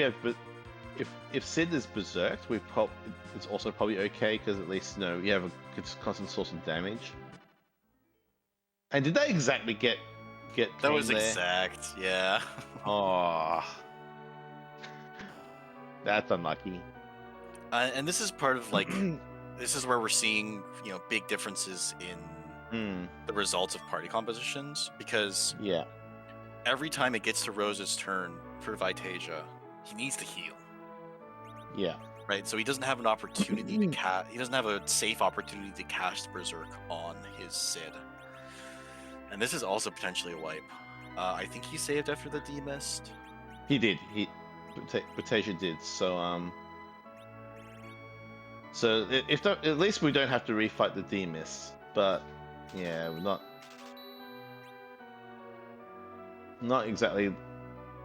Sid is berserked, it's also probably okay because at least you know you have a constant source of damage. And did that exactly get? That was there? exact, yeah. Oh, that's unlucky. And this is part of like, this is where we're seeing big differences in the results of party compositions, because every time it gets to Rose's turn for Vitasia, he needs to heal. Yeah. Right, so he doesn't have an opportunity to cast. He doesn't have a safe opportunity to cast Berserk on his Sid. And this is also potentially a wipe. I think he saved after the D-Mist. He did. Vitasia did. So so at least we don't have to refight the D-Mist. But yeah, we're not exactly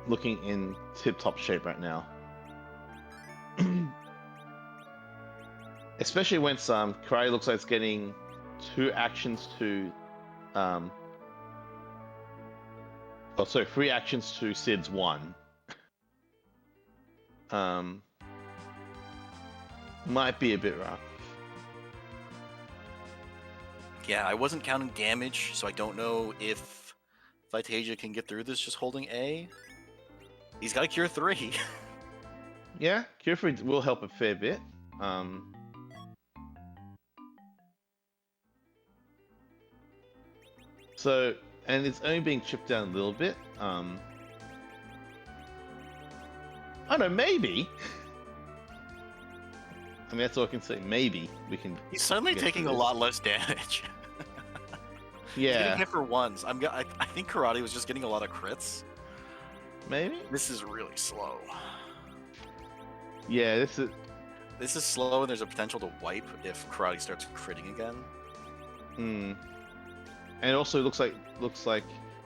looking in tip-top shape right now. Especially when Karate looks like it's getting 2 actions to 3 actions to Sid's 1. Might be a bit rough. Yeah, I wasn't counting damage, so I don't know if Vitasia can get through this just holding A. He's got a Cure 3. Yeah, Cure 3 will help a fair bit. So, and it's only being chipped down a little bit. I don't know, maybe. I mean, that's all I can say. Maybe we can. He's suddenly taking a lot less damage. Yeah. He's getting hit for ones. I think Karate was just getting a lot of crits. Maybe. This is really slow. Yeah, this is slow, and there's a potential to wipe if Karate starts critting again. And it also looks like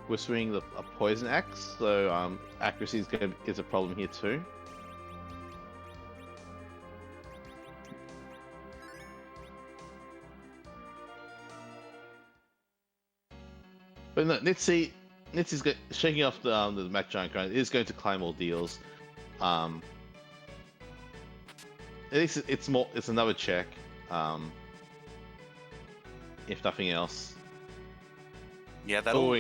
we're swinging a poison axe, so accuracy is a problem here too. But no, Nitsy's shaking off the Machin grind. It is going to climb all deals. At least it's another check. If nothing else. Yeah, that'll.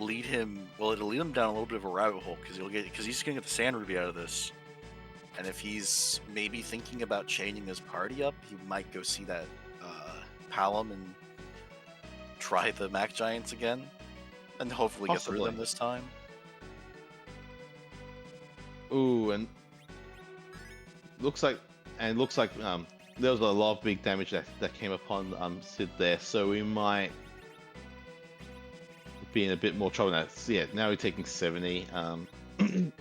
lead him. Well, it'll lead him down a little bit of a rabbit hole because he's gonna get the sand ruby out of this. And if he's maybe thinking about changing his party up, he might go see that Palom and try the Mac Giants again, and hopefully get through them this time. Ooh, and looks like there was a lot of big damage that came upon Sid there, so we might be in a bit more trouble now. So yeah, now we're taking 70. The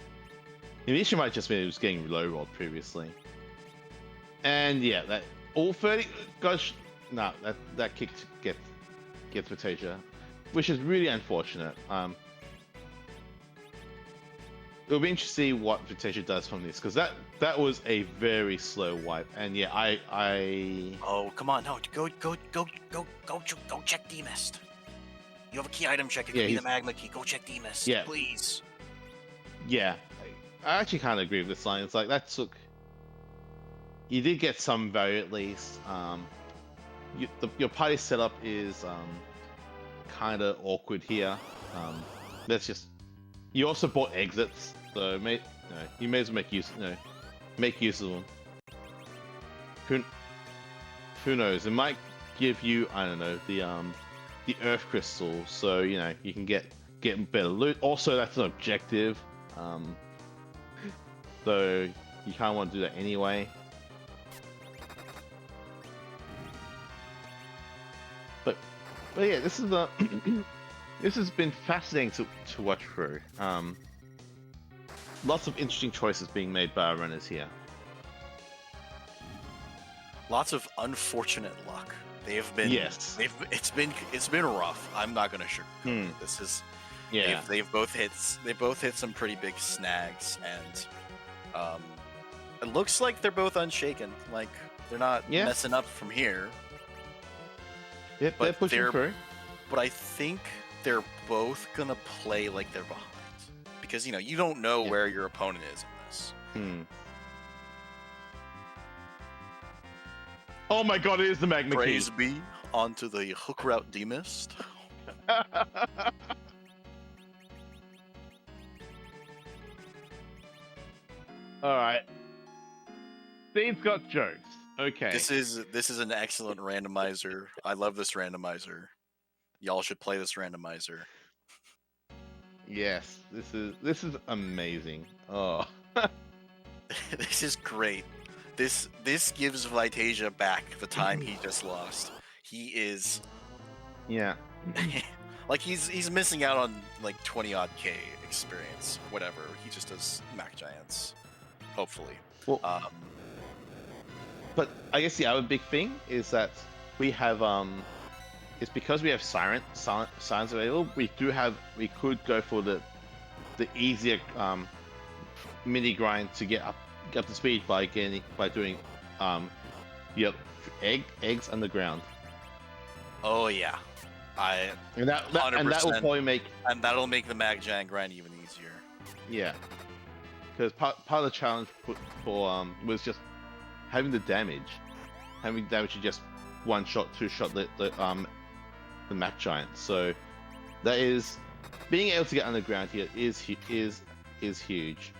issue might just be it was getting low rolled previously. And yeah, that all 30 gosh, no, that kick gets Vitasia, which is really unfortunate. It'll be interesting to see what Vitasia does from this, because that was a very slow wipe, and yeah, I. Oh come on, no, go check Demist. You have a key item check. It could be the magma key. Go check Demist, yeah, please. Yeah, I actually kind of agree with this line. It's like that took. You did get some value at least. Your party setup is kind of awkward here. That's just. You also bought exits, so you may as well make use of them. Who knows? It might give you, I don't know, the Earth Crystal, so you can get better loot. Also, that's an objective, so you kind of want to do that anyway. But yeah, this is a. This has been fascinating to watch through. Lots of interesting choices being made by our runners here. Lots of unfortunate luck. They have been. Yes. It's been rough. I'm not gonna sugarcoat it. This is. Yeah. They've both hit some pretty big snags, and it looks like they're both unshaken. Like they're not messing up from here. Yep, they're pushing through. But I think they're both gonna play like they're behind, because you don't know where your opponent is in this. Oh my god, it is the magma key. Praise be onto the hook route Demist. All right, Steve's got jokes. Okay, this is an excellent randomizer. I love this randomizer. Y'all should play this randomizer. Yes, this is amazing. Oh, this is great. This gives Vitasia back the time he just lost. He is, like he's missing out on like 20 odd K experience. Whatever. He just does Mac Giants. Hopefully. Well, but I guess the other big thing is that we have it's because we have sirens available. We could go for the easier mini grind to get up to speed by doing eggs underground. Oh yeah, and that will probably make that'll make the Mag Giant grind even easier. Yeah, because part of the challenge was just having the damage to just one shot, two shot the Mac Giant. So that is being able to get underground here is huge.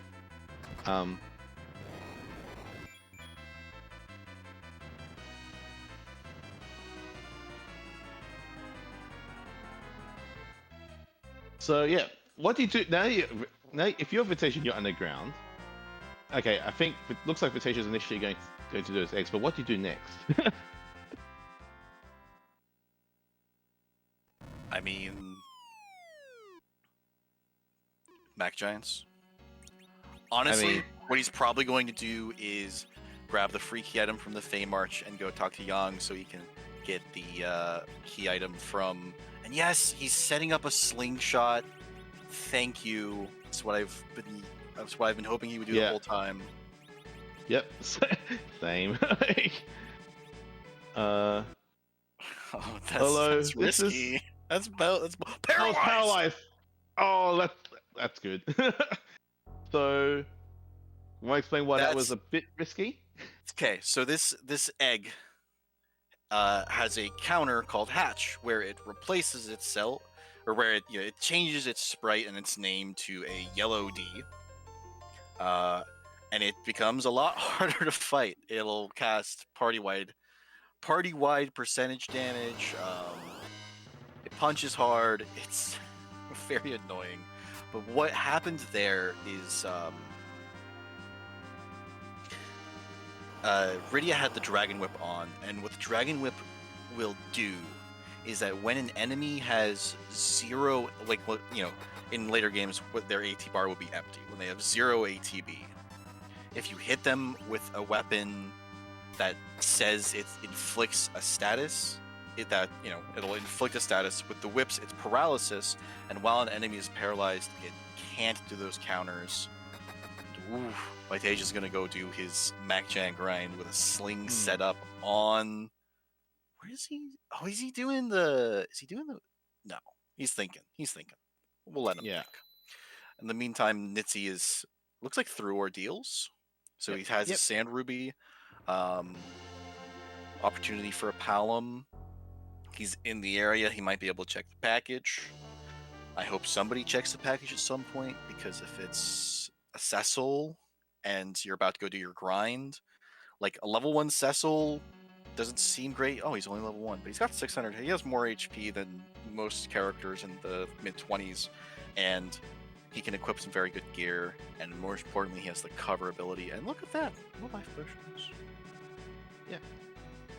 So yeah, what do you do now? If you're Vitasia, you're underground. Okay, I think it looks like Vitasia is initially going to do his eggs, but what do you do next? I mean, Mac Giants. Honestly, what he's probably going to do is grab the free key item from the Fame March and go talk to Yang so he can get the key item from. And yes, he's setting up a slingshot. Thank you. That's what I've been hoping he would do the whole time. Yep, same. Oh, that's risky. That's paralyzed. Oh, that's good. So, want to explain why that was a bit risky? Okay, so this egg has a counter called Hatch, where it replaces itself, or where it changes its sprite and its name to a yellow D, and it becomes a lot harder to fight. It'll cast party-wide percentage damage. It punches hard. It's very annoying. But what happened there is Rydia had the Dragon Whip on, and what the Dragon Whip will do is that when an enemy has zero, like what in later games, what their AT bar will be empty. When they have 0 ATB, if you hit them with a weapon that says it inflicts a status, it'll inflict a status. With the whips, it's paralysis, and while an enemy is paralyzed, it can't do those counters. Ooh, Vitasia's gonna go do his Machin grind with a sling set up on. Where is he? Oh, is he doing the? No, he's thinking. We'll let him think. In the meantime, Nitzy looks like through ordeals, so he has a Sand Ruby, opportunity for a Palom. He's in the area. He might be able to check the package. I hope somebody checks the package at some point, because if it's a Cecil and you're about to go do your grind, like a level 1 Cecil doesn't seem great. Oh, he's only level 1, but he's got 600. He has more HP than most characters in the mid-20s, and he can equip some very good gear, and more importantly, he has the cover ability. And look at that, more life potions. Yeah,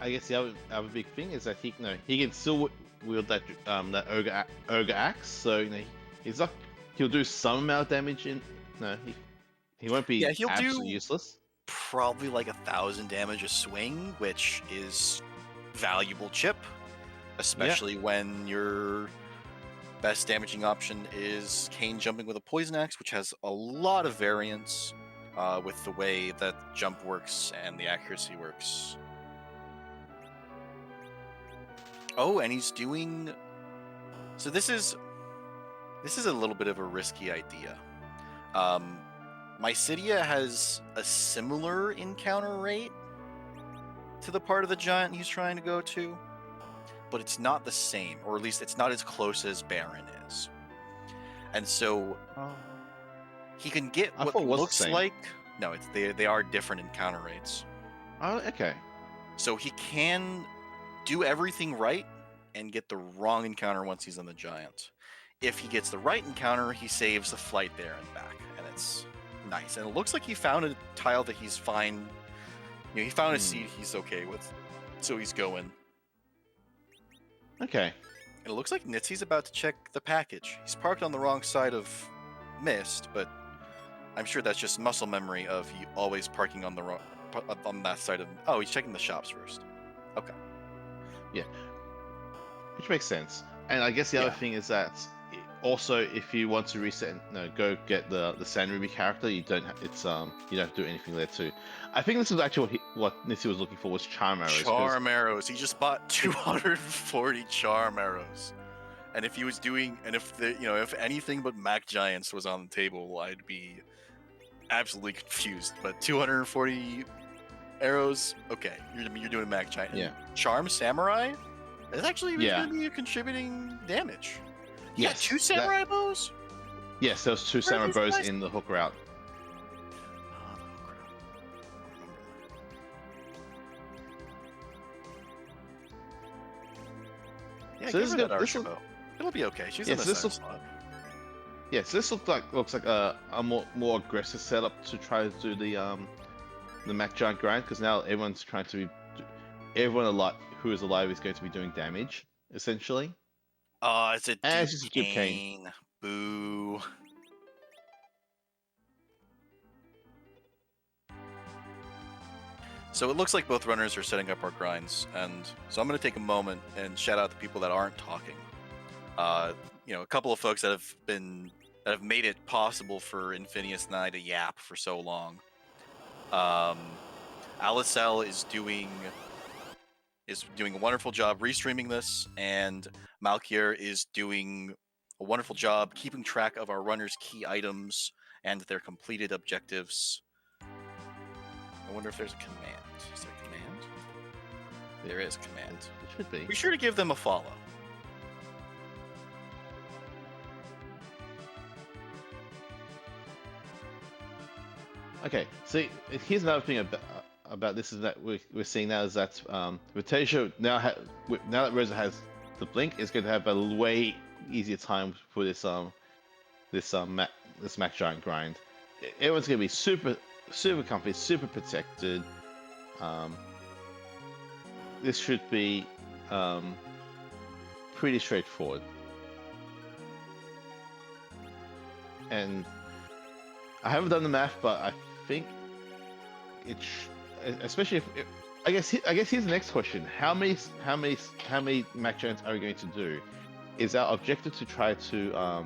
I guess the other big thing is that he can still wield that ogre axe. So he'll do some amount of damage he won't be absolutely useless. Probably like 1,000 damage a swing, which is valuable chip, especially when your best damaging option is Kane jumping with a poison axe, which has a lot of variance with the way that jump works and the accuracy works. Oh, and he's doing. So this is a little bit of a risky idea. Mysidia has a similar encounter rate to the part of the giant he's trying to go to, but it's not the same, or at least it's not as close as Baron is. And so he can get what looks like. No, they are different encounter rates. Oh, okay. So he can do everything right and get the wrong encounter once he's on the giant. If he gets the right encounter, he saves the flight there and back, and it's nice. And it looks like he found a tile that he's fine. He found a seed he's okay with, so he's going. Okay. And it looks like Nitzy's about to check the package. He's parked on the wrong side of Mist, but I'm sure that's just muscle memory of he always parking on that side of. Oh, he's checking the shops first. Okay. Yeah. Which makes sense. And I guess the other thing is that also, if you want to reset and go get the Sand Ruby character, you don't have to do anything there too. I think this is actually what Nitzy was looking for, was charm arrows. Charm arrows. He just bought 240 charm arrows. And if he was if anything but Mac Giants was on the table, I'd be absolutely confused. But 240 arrows, okay, you're doing Mac Giant. Yeah. Charm Samurai? That's actually going to be a contributing damage. Yeah, 2 samurai bows? Yes, there was 2 samurai bows in the hook route. Yeah, so this is it'll be okay. She's in the center slot. Yeah, so this looks like a more aggressive setup to try to do the Mac Giant grind, because now everyone's trying to everyone who is alive is going to be doing damage essentially. Oh, it's a Duke Kane. Boo. So it looks like both runners are setting up our grinds, and so I'm going to take a moment and shout out the people that aren't talking. A couple of folks that have made it possible for Infinius and I to yap for so long. Alicel is doing a wonderful job restreaming this, and Malkier is doing a wonderful job keeping track of our runners' key items and their completed objectives. I wonder if there's a command. Is there a command? There is a command. It should be. Be sure to give them a follow. Okay, see, here's another thing about this is that we're seeing now is that Vitasia now that Rosa has the blink is going to have a way easier time for this Mac Giant grind. Everyone's going to be super comfy, super protected. Um, this should be pretty straightforward, and I haven't done the math, but I think especially if I guess here's the next question: how many Mac Giants are we going to do? Is our objective to try to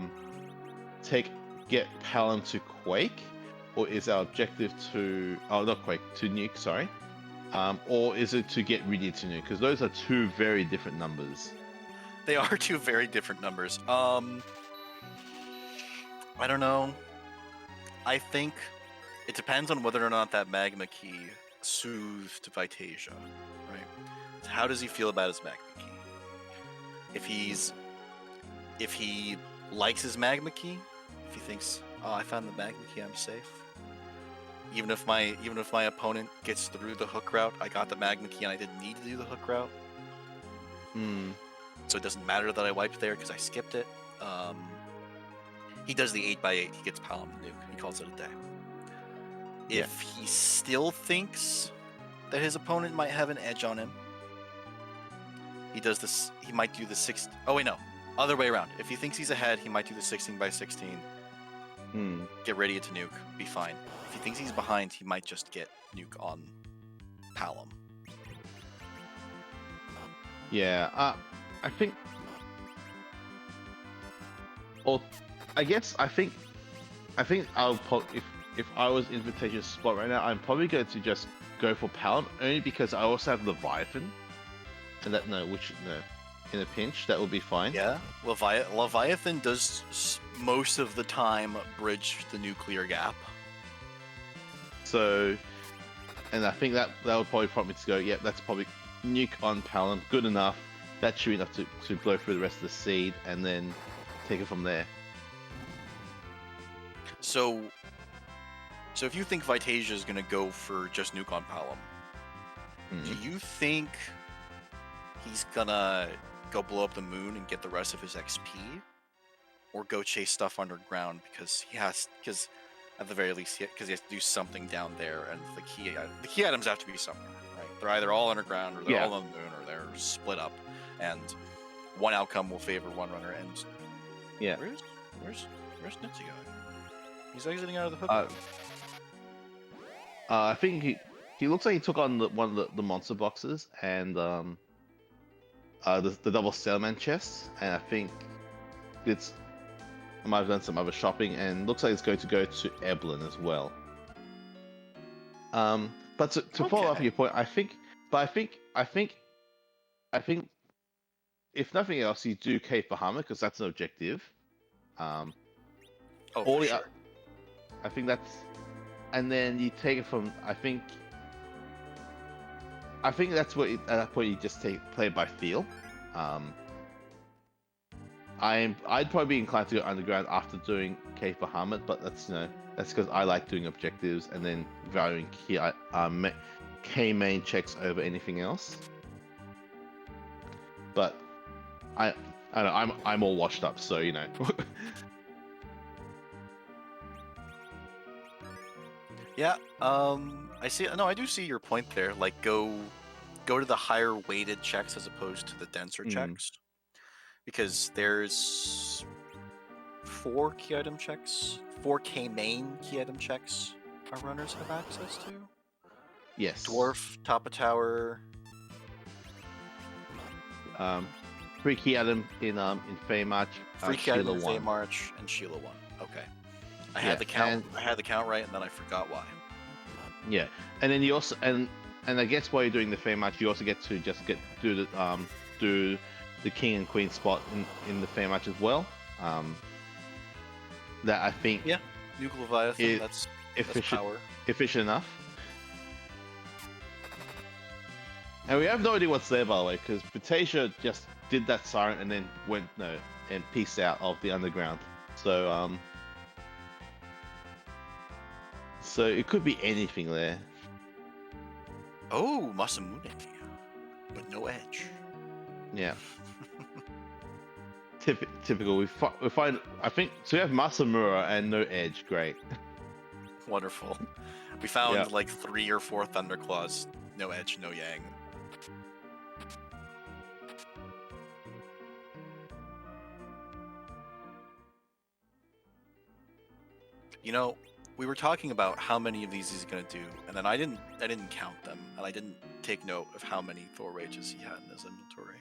get Palom to Quake, or is our objective to not Quake to Nuke? Sorry, or is it to get Radiant to Nuke? Because those are two very different numbers. They are two very different numbers. I don't know. I think it depends on whether or not that magma key soothed Vitasia, right? How does he feel about his magma key? If he likes his magma key, if he thinks, oh, I found the magma key, I'm safe. Even if my opponent gets through the hook route, I got the magma key and I didn't need to do the hook route. So it doesn't matter that I wiped there because I skipped it. He does the 8x8. He gets Palom the nuke. He calls it a day. If he still thinks that his opponent might have an edge on him, he does this. He might do the 6. Oh wait, no, other way around. If he thinks he's ahead, he might do the 16x16. Get ready to nuke. Be fine. If he thinks he's behind, he might just get nuke on Palom. Yeah, I think. Or, I think I'll if I was in Vitasia's spot right now, I'm probably going to just go for Palom only because I also have Leviathan, and in a pinch that would be fine. Yeah, Leviathan does most of the time bridge the nuclear gap. So, and I think that would probably prompt me to go. Yeah, that's probably nuke on Palom, good enough. That should be enough to blow through the rest of the seed, and then take it from there. So if you think Vitasia is going to go for just nuke on Palom, do you think he's going to go blow up the moon and get the rest of his XP? Or go chase stuff underground because at the very least, because he has to do something down there, and the key items have to be somewhere, right? They're either all underground, or they're all on the moon, or they're split up, and one outcome will favor one runner. And where's nitzguy1? He's exiting out of the hook. I think he looks like he took on one of the monster boxes and the double sailman chest, and I think I might have done some other shopping, and looks like it's going to go to Eblin as well. But to follow up your point, I think if nothing else, you do Cape Bahama because that's an objective. For sure. I think that's, and then you take it from. I think that's what at that point you just play it by feel. I'd probably be inclined to go underground after doing Cape Bahamut, but that's because I like doing objectives and then valuing K main checks over anything else. But I don't know, I'm all washed up, so Yeah, I see. No, I do see your point there. Like, go to the higher weighted checks as opposed to the denser checks, because there's 4 key item checks, 4K main key item checks our runners have access to. Yes. Dwarf, top of tower. 3 key item in Fey March. 3 key item in Fey March and Sheila 1. Okay. I had the count right, and then I forgot why. Yeah, and then you also and I guess while you're doing the Fey March, you also get to do the king and queen spot in the Fey March as well. That I think Nuke Leviathan. That's power. Efficient enough. And we have no idea what's there, by the way, because Vitasia just did that siren and then went and peaced out of the underground. So So it could be anything there. Oh, Masamune, but no edge. Yeah. Typical. We find. I think so. We have Masamura and no edge. Great. Wonderful. We found Yeah. like 3 or 4 Thunderclaws. No edge, no yang. You know, we were talking about how many of these he's gonna do, and then I didn't count them, and I didn't take note of how many Thor Rages he had in his inventory.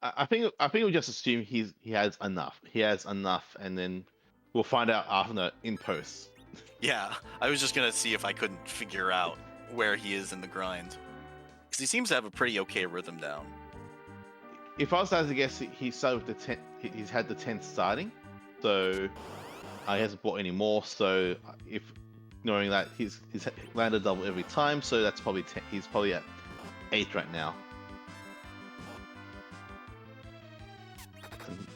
I think we'll just assume he has enough. He has enough, and then we'll find out after in post. Yeah, I was just gonna see if I couldn't figure out where he is in the grind, because he seems to have a pretty okay rhythm down. If I was to guess, he started with the 10. He's had the 10 starting, so he hasn't bought any more. So if knowing that he's landed double every time, so that's probably 10. He's probably at 8 right now,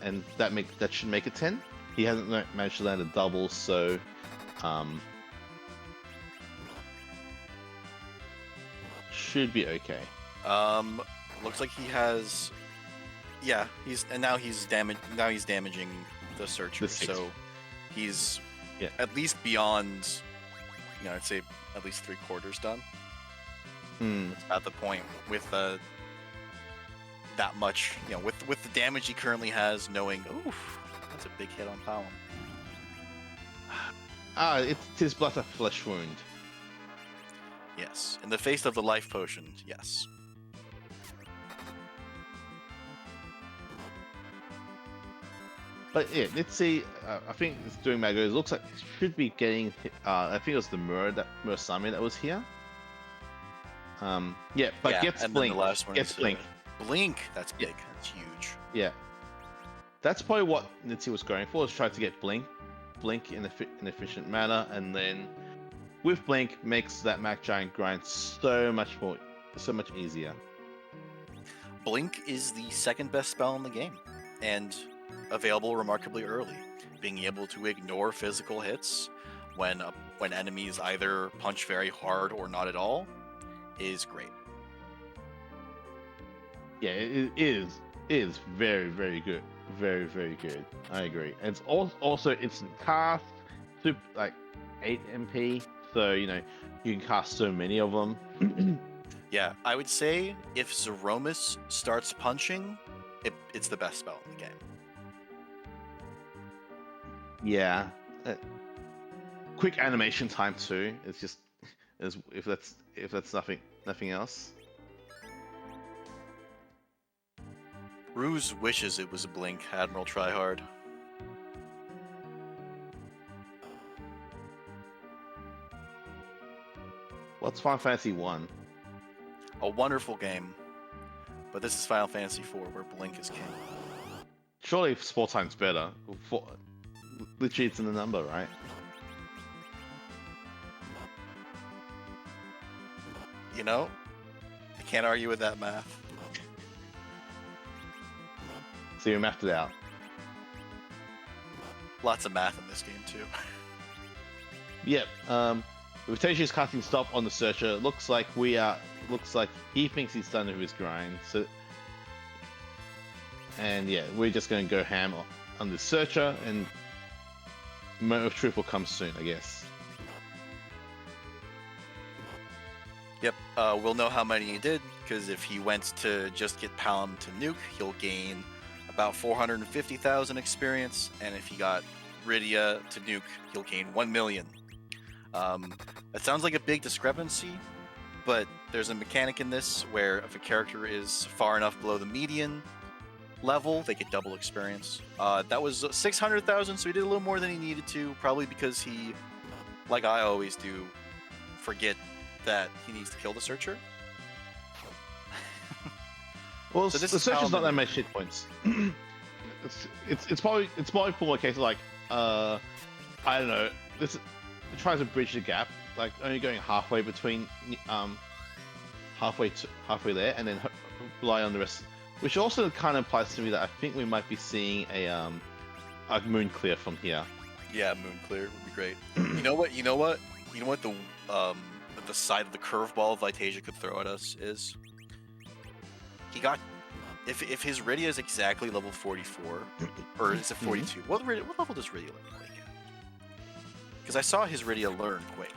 and that should make it 10. He hasn't managed to land a double, so should be okay. Looks like he has. Yeah, now he's damaging the Searcher, so he's at least beyond. I'd say at least 3/4 done. It's at the point with that much, with the damage he currently has, knowing, oof, that's a big hit on Palom. It is but a flesh wound. Yes, in the face of the life potion, yes. But yeah, let's see. I think it's doing Mago. It looks like it should be getting. I think it was the Murasame that was here. Yeah, but gets and Blink. Then the last one gets Blink. Blink, that's big. That's huge. Yeah, that's probably what Nitsi was going for. Was try to get Blink in an efficient manner, and then with Blink makes that Mac Giant grind so much easier. Blink is the second best spell in the game, and available remarkably early. Being able to ignore physical hits when enemies either punch very hard or not at all is great. Yeah, it is very, very good. Very, very good. I agree. And it's also instant cast, like 8 MP, so you can cast so many of them. Yeah, I would say if Zeromus starts punching, it's the best spell in the game. Yeah. Quick animation time too. It's just if that's nothing else. Ruse wishes it was a Blink, Admiral Tryhard. What's Final Fantasy 1? A wonderful game, but this is Final Fantasy 4, where Blink is king. Surely Sport Time's better. Literally, it's in the number, right? I can't argue with that math. So you mapped it out. Lots of math in this game too. Yep. With Teishi's casting stop on the Searcher, it looks like he thinks he's done with his grind. So, and yeah, we're just going to go ham on the Searcher, and Moment of Truth will come soon, I guess. Yep, we'll know how many he did, because if he went to just get Palom to nuke, he'll gain about 450,000 experience, and if he got Rydia to nuke, he'll gain 1 million. That sounds like a big discrepancy, but there's a mechanic in this where if a character is far enough below the median level, they get double experience. That was 600,000, so he did a little more than he needed to, probably because he, like I always do, forget that he needs to kill the Searcher. Well, so the Searcher's not that many shit points. it's probably more a case of like, I don't know, it tries to bridge the gap, like only going halfway between, halfway there, and then rely on the rest. Which also kind of implies to me that I think we might be seeing a moon clear from here. Yeah, moon clear would be great. You know what? You know what? You know what the side of the curveball Vitasia could throw at us is he got if his Rydia is exactly level 44 or is it 42? What level does Rydia learn Quake at? Because I saw his Rydia learn Quake.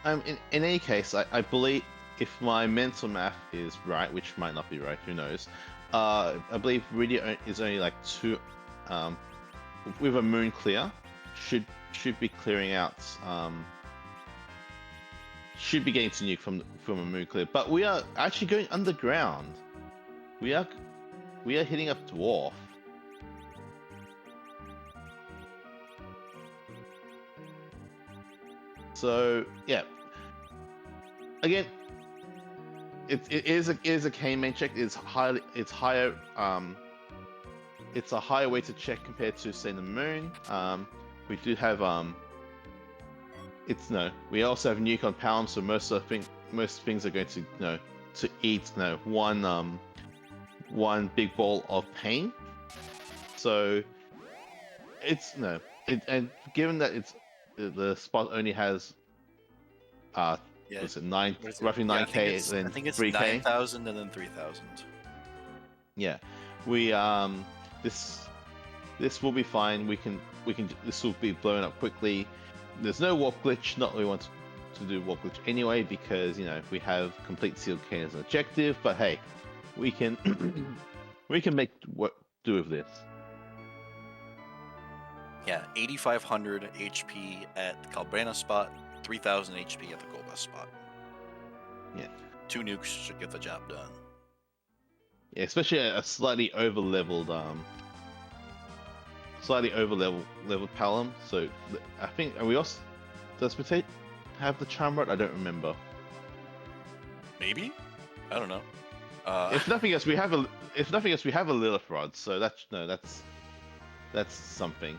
In any case, I believe if my mental math is right, which might not be right, who knows? I believe Rydia is only like 2, with a moon clear, should be clearing out, should be getting to nuke from a moon clear. But we are actually going underground. We are hitting up dwarf. So yeah, again, it is a K main check. It's higher. It's a higher way to check compared to say the moon. We do have we also have nuke on Palm, so most things are going to to eat one big ball of pain. So it's and given that the spot only has what's it, roughly 9K, then I think it's 3K. 9,000 and then 3,000. Yeah, we this will be fine. We can this will be blown up quickly. There's no warp glitch. Not that we want to do warp glitch anyway, because we have complete sealed cane as an objective. But hey, we can we can make do with this. Yeah, 8,500 HP at the Calbrena spot, 3,000 HP at the Golbas spot. Yeah, 2 nukes should get the job done. Yeah, especially a slightly over leveled Palom. So I think, and we also does Potato have the charm rod? I don't remember. Maybe, I don't know. If nothing else, we have a Lilith rod. So that's something.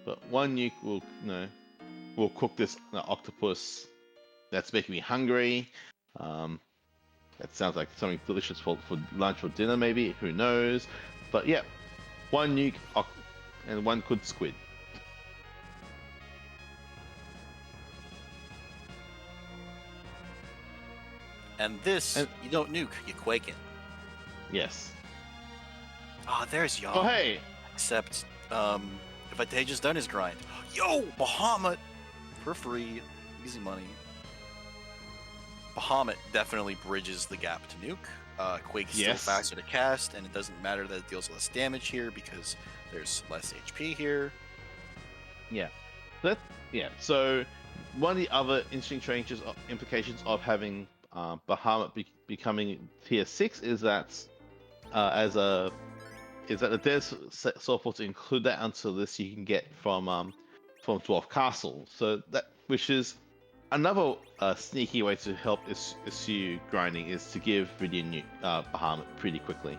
But one nuke will cook this octopus that's making me hungry. That sounds like something delicious for lunch or dinner, maybe. Who knows? But yeah, one nuke and one good squid. And you don't nuke, you quake it. Yes. Ah, there's Yom. Oh hey. Except, if Vitaja's done his grind. Yo, Bahamut! For free. Easy money. Bahamut definitely bridges the gap to nuke. Quake is still faster to cast, and it doesn't matter that it deals less damage here because there's less HP here. Yeah. So one of the other interesting implications of having Bahamut becoming tier 6 is that the Death Soulful to include that onto this you can get from Dwarf Castle. So which is another sneaky way to help issue grinding is to give Rydia Bahamut pretty quickly.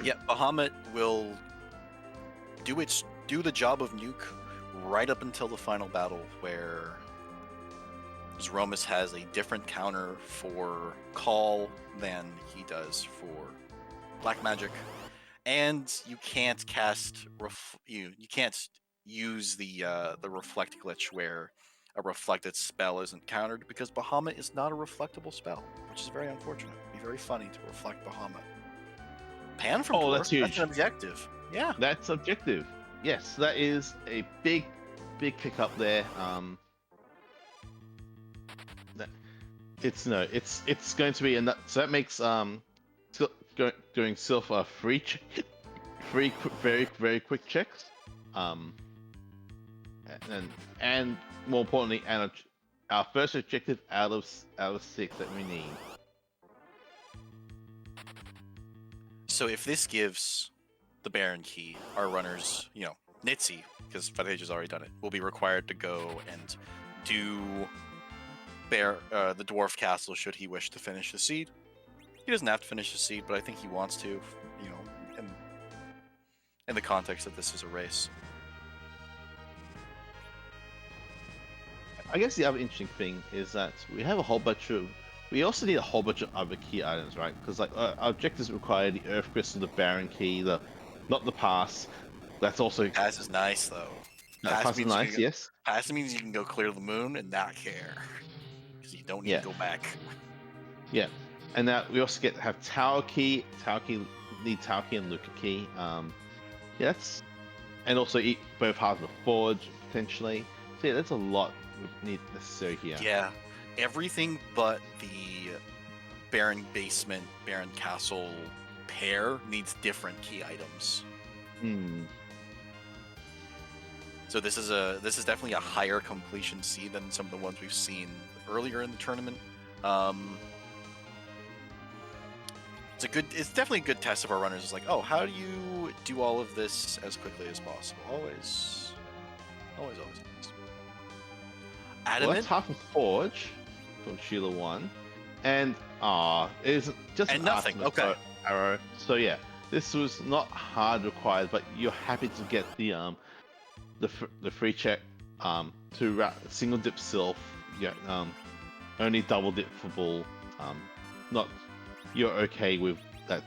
Yeah, Bahamut will do the job of nuke right up until the final battle, where Zeromus has a different counter for call than he does for black magic, and you can't cast you can't use the reflect glitch where a reflected spell isn't countered, because Bahamut is not a reflectable spell, which is very unfortunate. It'd be very funny to reflect Bahamut. Pan from Dwarf, that's huge. That's an objective. Yeah, that's objective. Yes, that is a big pick up there. It's going to be so that makes doing self free very very quick checks, and more importantly, our first objective out of 6 that we need. So if this gives the Baron key, our runners, Nitzy, because Vitaja's already done it, will be required to go and do the Dwarf Castle should he wish to finish the seed. He doesn't have to finish the seed, but I think he wants to, in the context that this is a race. I guess the other interesting thing is that we have a whole bunch of we also need a whole bunch of other key items, right? Because like our objectives require the Earth Crystal, the Baron Key, the not the pass. That's also Pass is nice though. Pass pass is means nice, yes. pass means you can go clear the moon and not care because you don't need Yeah, to go back. yeah. And now we also have Tower Key. Tower Key need Tower Key and Luca Key. Yeah, that's and also both halves of the Forge potentially. So yeah, that's a lot we need necessary here. Yeah, everything but the Baron Basement, Baron Castle pair needs different key items. Hmm. So this is definitely a higher completion seed than some of the ones we've seen earlier in the tournament. It's definitely a good test of our runners. It's like, oh, how do you do all of this as quickly as possible? Always. Well, Adamant that's half a Forge from Sheila 1. And it is just and an nothing. Artemis Okay. arrow. So yeah, this was not hard required, but you're happy to get the free check to single dip Sylph. Yeah, only double dip for Bull. Not you're okay with that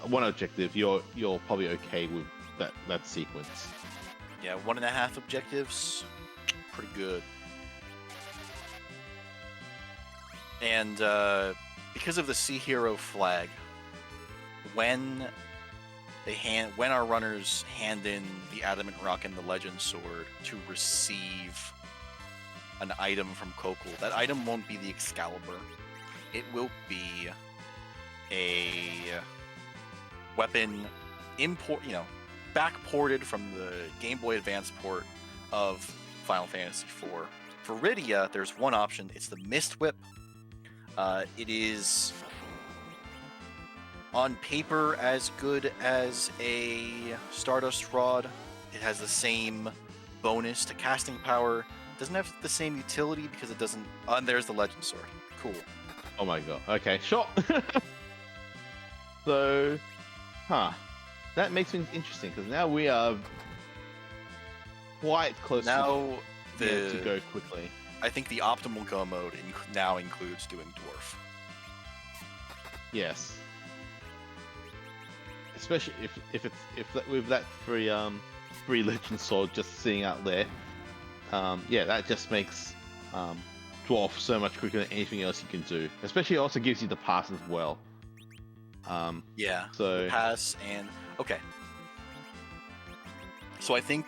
one objective. You're probably okay with that sequence. Yeah, 1.5 objectives. Pretty good. And because of the Sea Hero flag, when our runners hand in the Adamant Rock and the Legend Sword to receive an item from Kokul, that item won't be the Excalibur. It will be a weapon back-ported from the Game Boy Advance port of Final Fantasy IV. For Rydia, there's one option. It's the Mist Whip. It is on paper as good as a Stardust Rod. It has the same bonus to casting power. It doesn't have the same utility because it doesn't. And there's the Legend Sword. Cool. Oh my god. Okay, sure. So, that makes things interesting because now we are quite close Now to go quickly. I think the optimal go mode now includes doing Dwarf. Yes. Especially if with that free Legend Sword just sitting out there, yeah, that just makes Dwarf so much quicker than anything else you can do. Especially it also gives you the pass as well. Yeah. So the pass and okay. So I think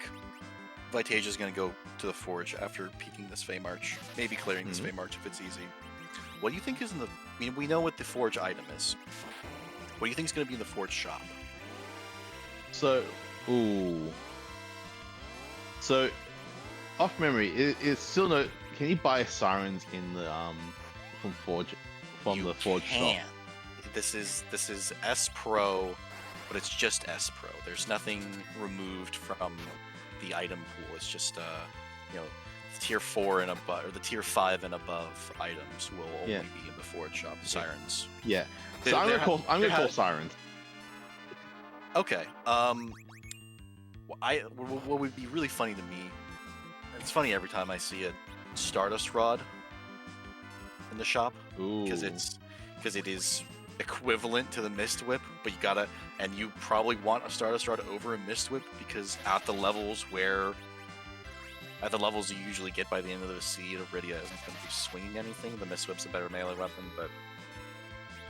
Vitasia is going to go to the Forge after peaking this Fey March, maybe clearing this Fey March if it's easy. What do you think is in the? I mean, we know what the Forge item is. What do you think is going to be in the Forge shop? So, So, off memory, it's still no. Can you buy sirens in the from the Forge shop? This is S Pro, but it's just S Pro. There's nothing removed from the item pool. It's just the tier 4 and above, or the tier 5 and above items will only be in the Forge shop. Sirens. Yeah. So I'm gonna call sirens. Okay. What would be really funny to me? It's funny every time I see a Stardust Rod in the shop because it is equivalent to the Mist Whip, but you probably want a Stardust Rod over a Mist Whip because at the levels you usually get by the end of the seed, Iridia isn't going to be swinging anything. The Mist Whip's a better melee weapon, but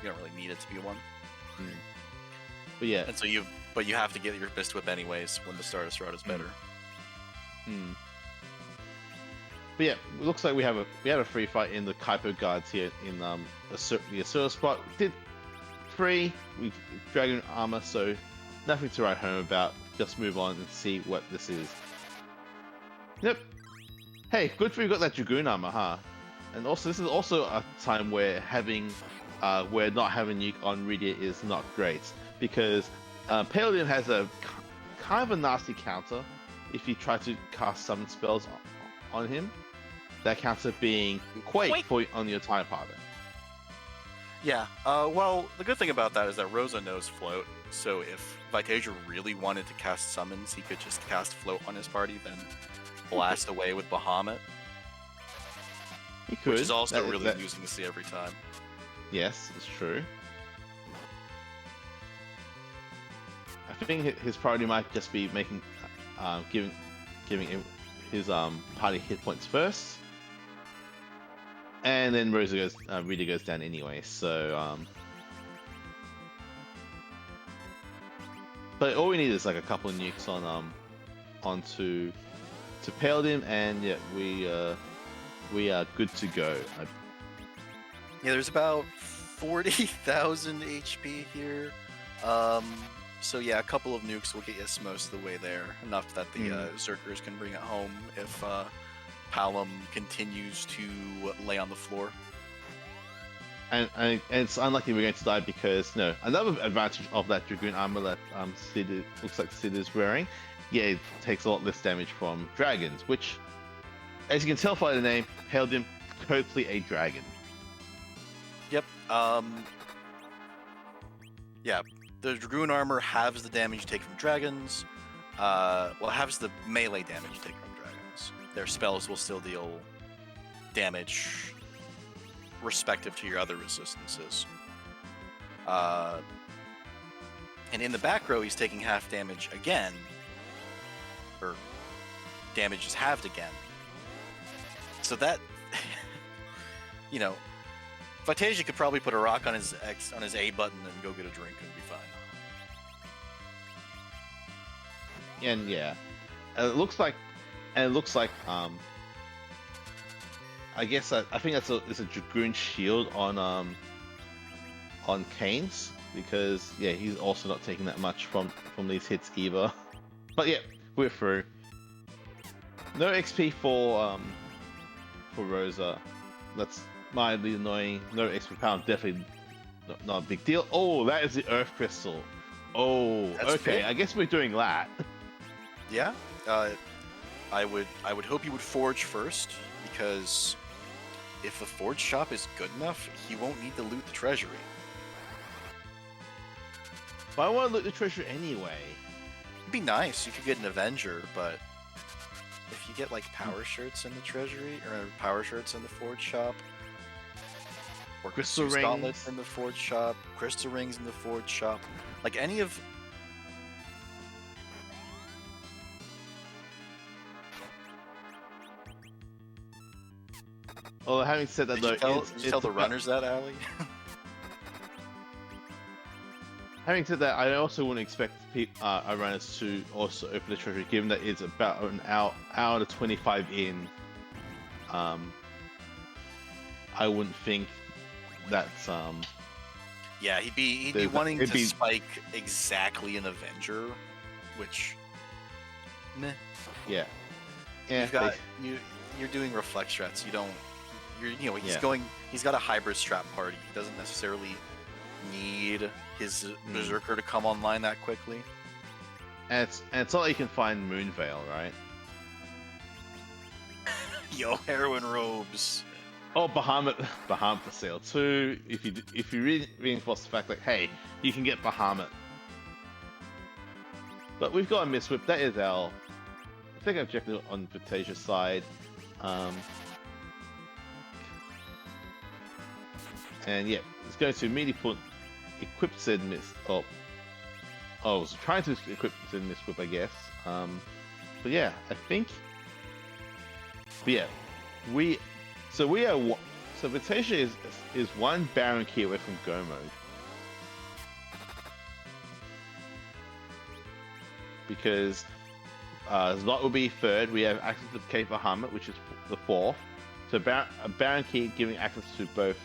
you don't really need it to be one. But yeah, and so you have to get your Mist Whip anyways when the Stardust Rod is better. But yeah, it looks like we had a free fight in the Kuiper Guards here in the Asura spot. We did free with Dragon Armor, so nothing to write home about. Just move on and see what this is. Yep. Hey, good for you got that Dragoon Armor, huh? And also, this is also a time where not having Nuke on Rydia is not great because Paladin has a kind of a nasty counter if you try to cast summon spells on him. That counter being Quake on your entire party. Yeah. Well, the good thing about that is that Rosa knows Float, so if Vitasia really wanted to cast summons, he could just cast Float on his party, then blast away with Bahamut. He could. Which is also really amusing to see every time. Yes, it's true. I think his priority might just be making, giving him his party hit points first, and then Rosa goes, Rita goes down anyway. So, but all we need is like a couple of nukes onto to Paladin, and yeah, we are good to go. Yeah, there's about 40,000 HP here. So yeah, a couple of nukes will get us most of the way there. Enough that the Zerkers can bring it home if Palom continues to lay on the floor. And it's unlikely we're going to die because another advantage of that Dragoon armor that Sid looks like Sid is wearing, yeah, it takes a lot less damage from dragons, which, as you can tell by the name, hailed him totally a dragon. Yep. Yeah, the Dragoon armor halves the damage you take from dragons. Well, halves the melee damage you take from dragons. Their spells will still deal damage respective to your other resistances. And in the back row, he's taking half damage again. Or damage is halved again. So that, Vitasia could probably put a rock on his A button and go get a drink and be fine. And yeah, it looks like I guess I think it's a Dragoon shield on Kane's, because yeah, he's also not taking that much from these hits either. But yeah, we're through. No XP for Rosa. That's mildly annoying. No XP pound, definitely not a big deal. Oh, that is the Earth Crystal. Oh, That's okay. big. I guess we're doing that. Yeah, I would hope he would forge first, because if the forge shop is good enough, he won't need to loot the treasury. But I want to loot the treasure anyway. It'd be nice. You could get an Avenger, but if you get like power shirts in the treasury, or power shirts in the forge shop, or Crystal Zeus gauntlets rings in the forge shop, crystal rings in the forge shop, like any of. Well, having said that, Did though, you tell the runners that, Ali? Having said that, I also wouldn't expect our runners to also open the treasury, given that it's about an hour to 25 in. I wouldn't think that's Yeah, he'd be wanting to spike exactly an Avenger, which, meh. Yeah. You're doing reflect strats. He's got a hybrid strat party. He doesn't necessarily need his Berserker to come online that quickly. And it's not like you can find Moonveil, right? Yo, heroin robes. Oh, Bahamut for sale too. If you reinforce the fact that, hey, you can get Bahamut. But we've got a Mist-Whip. That is our second objective on Vitasia's side. And yeah, it's going to immediately equip said Mist. Oh, I was trying to equip said Mist-Whip, I guess. But yeah, I think. But yeah, So Vitasia is one Baron key away from Go mode. Because Zlot will be third. We have access to Cape Bahamut, which is the fourth. So a Baron key giving access to both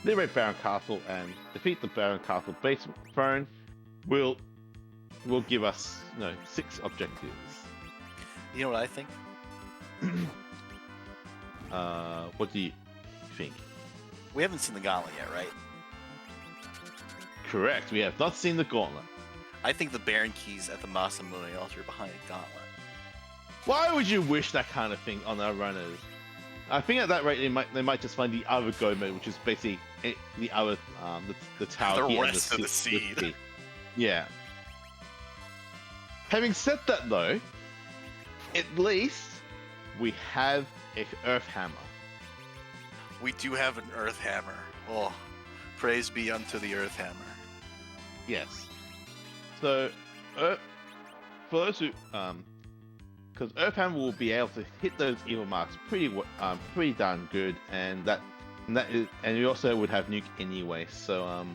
liberate Baron Castle and defeat the Baron Castle basement throne will give us 6 objectives. You know what I think? What do you think? We haven't seen the gauntlet yet, right? Correct. We have not seen the gauntlet. I think the Baron Key's at the Masamune altar behind a gauntlet. Why would you wish that kind of thing on our runners? I think at that rate they might just find the other go mode, which is basically the other the tower the key rest and of the seed. Yeah. Having said that, though, at least we have an Earth Hammer. We do have an Earth Hammer. Oh, praise be unto the Earth Hammer. Yes. So, for those who because Earthhammer will be able to hit those evil marks pretty darn good, and we also would have nuke anyway, so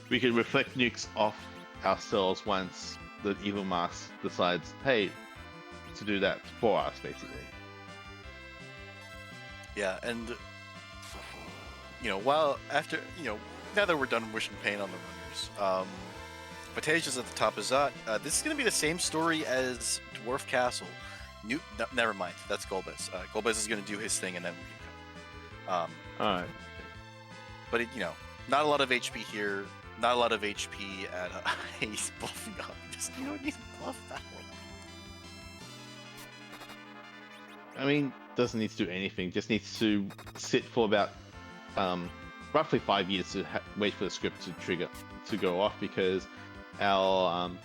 we can reflect nukes off ourselves once the evil marks decides, hey, to do that for us, basically. Yeah, and now that we're done wishing pain on the runners, Vitasia's at the top of Zot. This is going to be the same story as Dwarf Castle. Never mind, that's Golbez. Golbez is going to do his thing, and then we can go. Alright. But not a lot of HP here. Not a lot of HP at he's bluffing up. You don't need to bluff that one. I mean, doesn't need to do anything. Just needs to sit for about roughly 5 years to wait for the script to go off, because I'm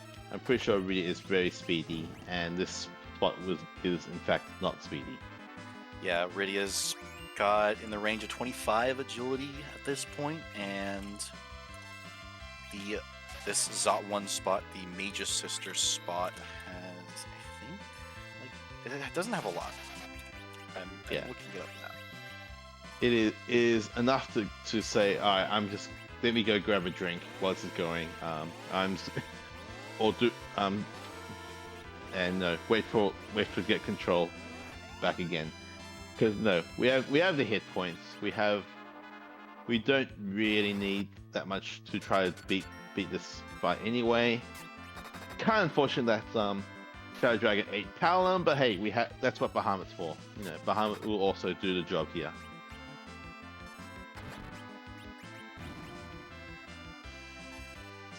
pretty sure Rita is very speedy, and this spot is in fact not speedy. Yeah, Rydia's got in the range of 25 agility at this point, and this Zot 1 spot, the Mage's Sister spot, has, I think, it doesn't have a lot. I'm looking it up now. It is enough to say, alright, let me go grab a drink while this is going. Wait for it to get control back again. Because we have the hit points. We don't really need that much to try to beat this fight anyway. Kind of unfortunate that Shadow Dragon ate Talon, but hey, that's what Bahamut's for. Bahamut will also do the job here.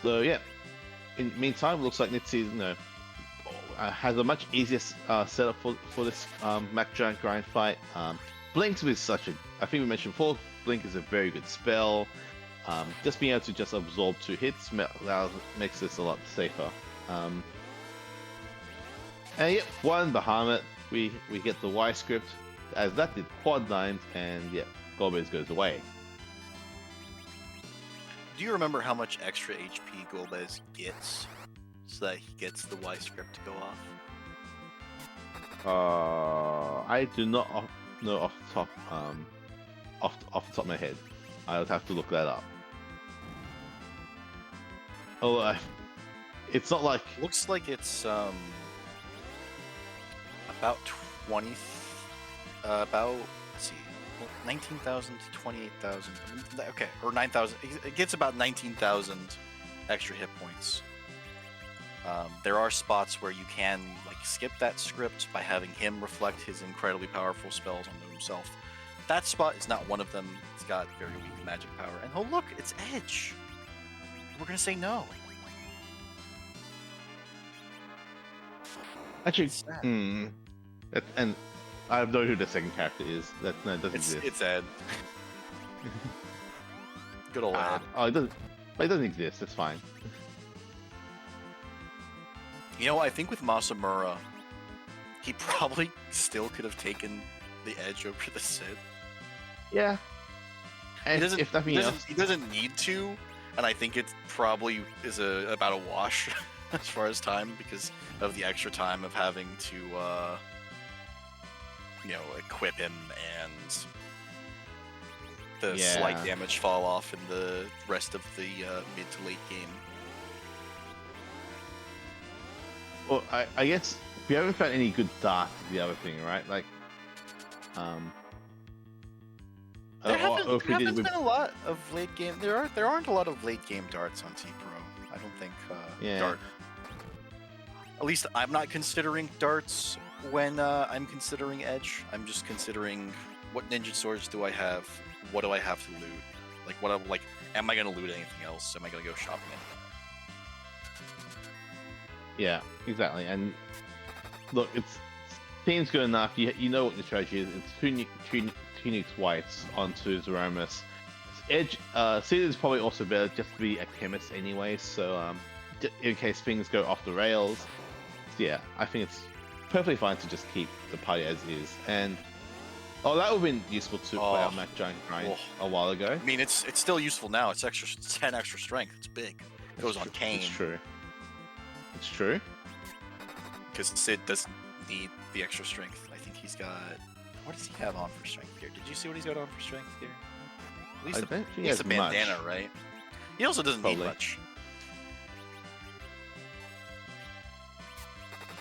So yeah, in the meantime, looks like Nitzy has a much easier setup for this Machin grind fight. Blinks is I think we mentioned before, Blink is a very good spell. Just being able to just absorb 2 hits makes this a lot safer. And yep, one Bahamut, we get the Y script, as that did quad 9s, and yeah, Golbez goes away. Do you remember how much extra HP Golbez gets so that he gets the Y script to go off? I do not know off the top of my head. I would have to look that up. Oh, it's not like. Looks like it's about 20. Let's see, 19,000 to 28,000. Okay, or 9,000. It gets about 19,000 extra hit points. There are spots where you can skip that script by having him reflect his incredibly powerful spells onto himself. That spot is not one of them. It's got very weak magic power. And oh look, it's Edge. We're gonna say no. Actually, and I have no idea who the second character is. That doesn't exist. It's Ed. Good old Ed. Oh, it doesn't exist. It's fine. I think with Masamura, he probably still could have taken the Edge over the Sid. Yeah. And he doesn't need to, and I think it probably is about a wash as far as time, because of the extra time of having to, equip him and the slight damage fall off in the rest of the mid to late game. Well, I guess we haven't found any good darts is the other thing, right? There haven't been a lot of late game. There aren't a lot of late game darts on T Pro. I don't think dart. At least I'm not considering darts when I'm considering Edge. I'm just considering what ninja swords do I have? What do I have to loot? Am I gonna loot anything else? Am I gonna go shopping anywhere? Yeah, exactly. And look, seems good enough. You know what the strategy is. It's two nukes whites onto Zeromus. Edge, Sid is probably also better just to be a chemist anyway. So in case things go off the rails, so yeah, I think it's perfectly fine to just keep the party as is. And Oh, that would have been useful to play our Oh, Mac Giant grind oh. a while ago. I mean, it's still useful now. It's 10 extra strength. It's big. Goes on It's Kane. true. It's true. Because Sid doesn't need the extra strength. I think he's got. What does he have on for strength here? Did you see what he's got on for strength here? At least I the, don't think at he least has the bandana, much. right? He also doesn't need Probably. much.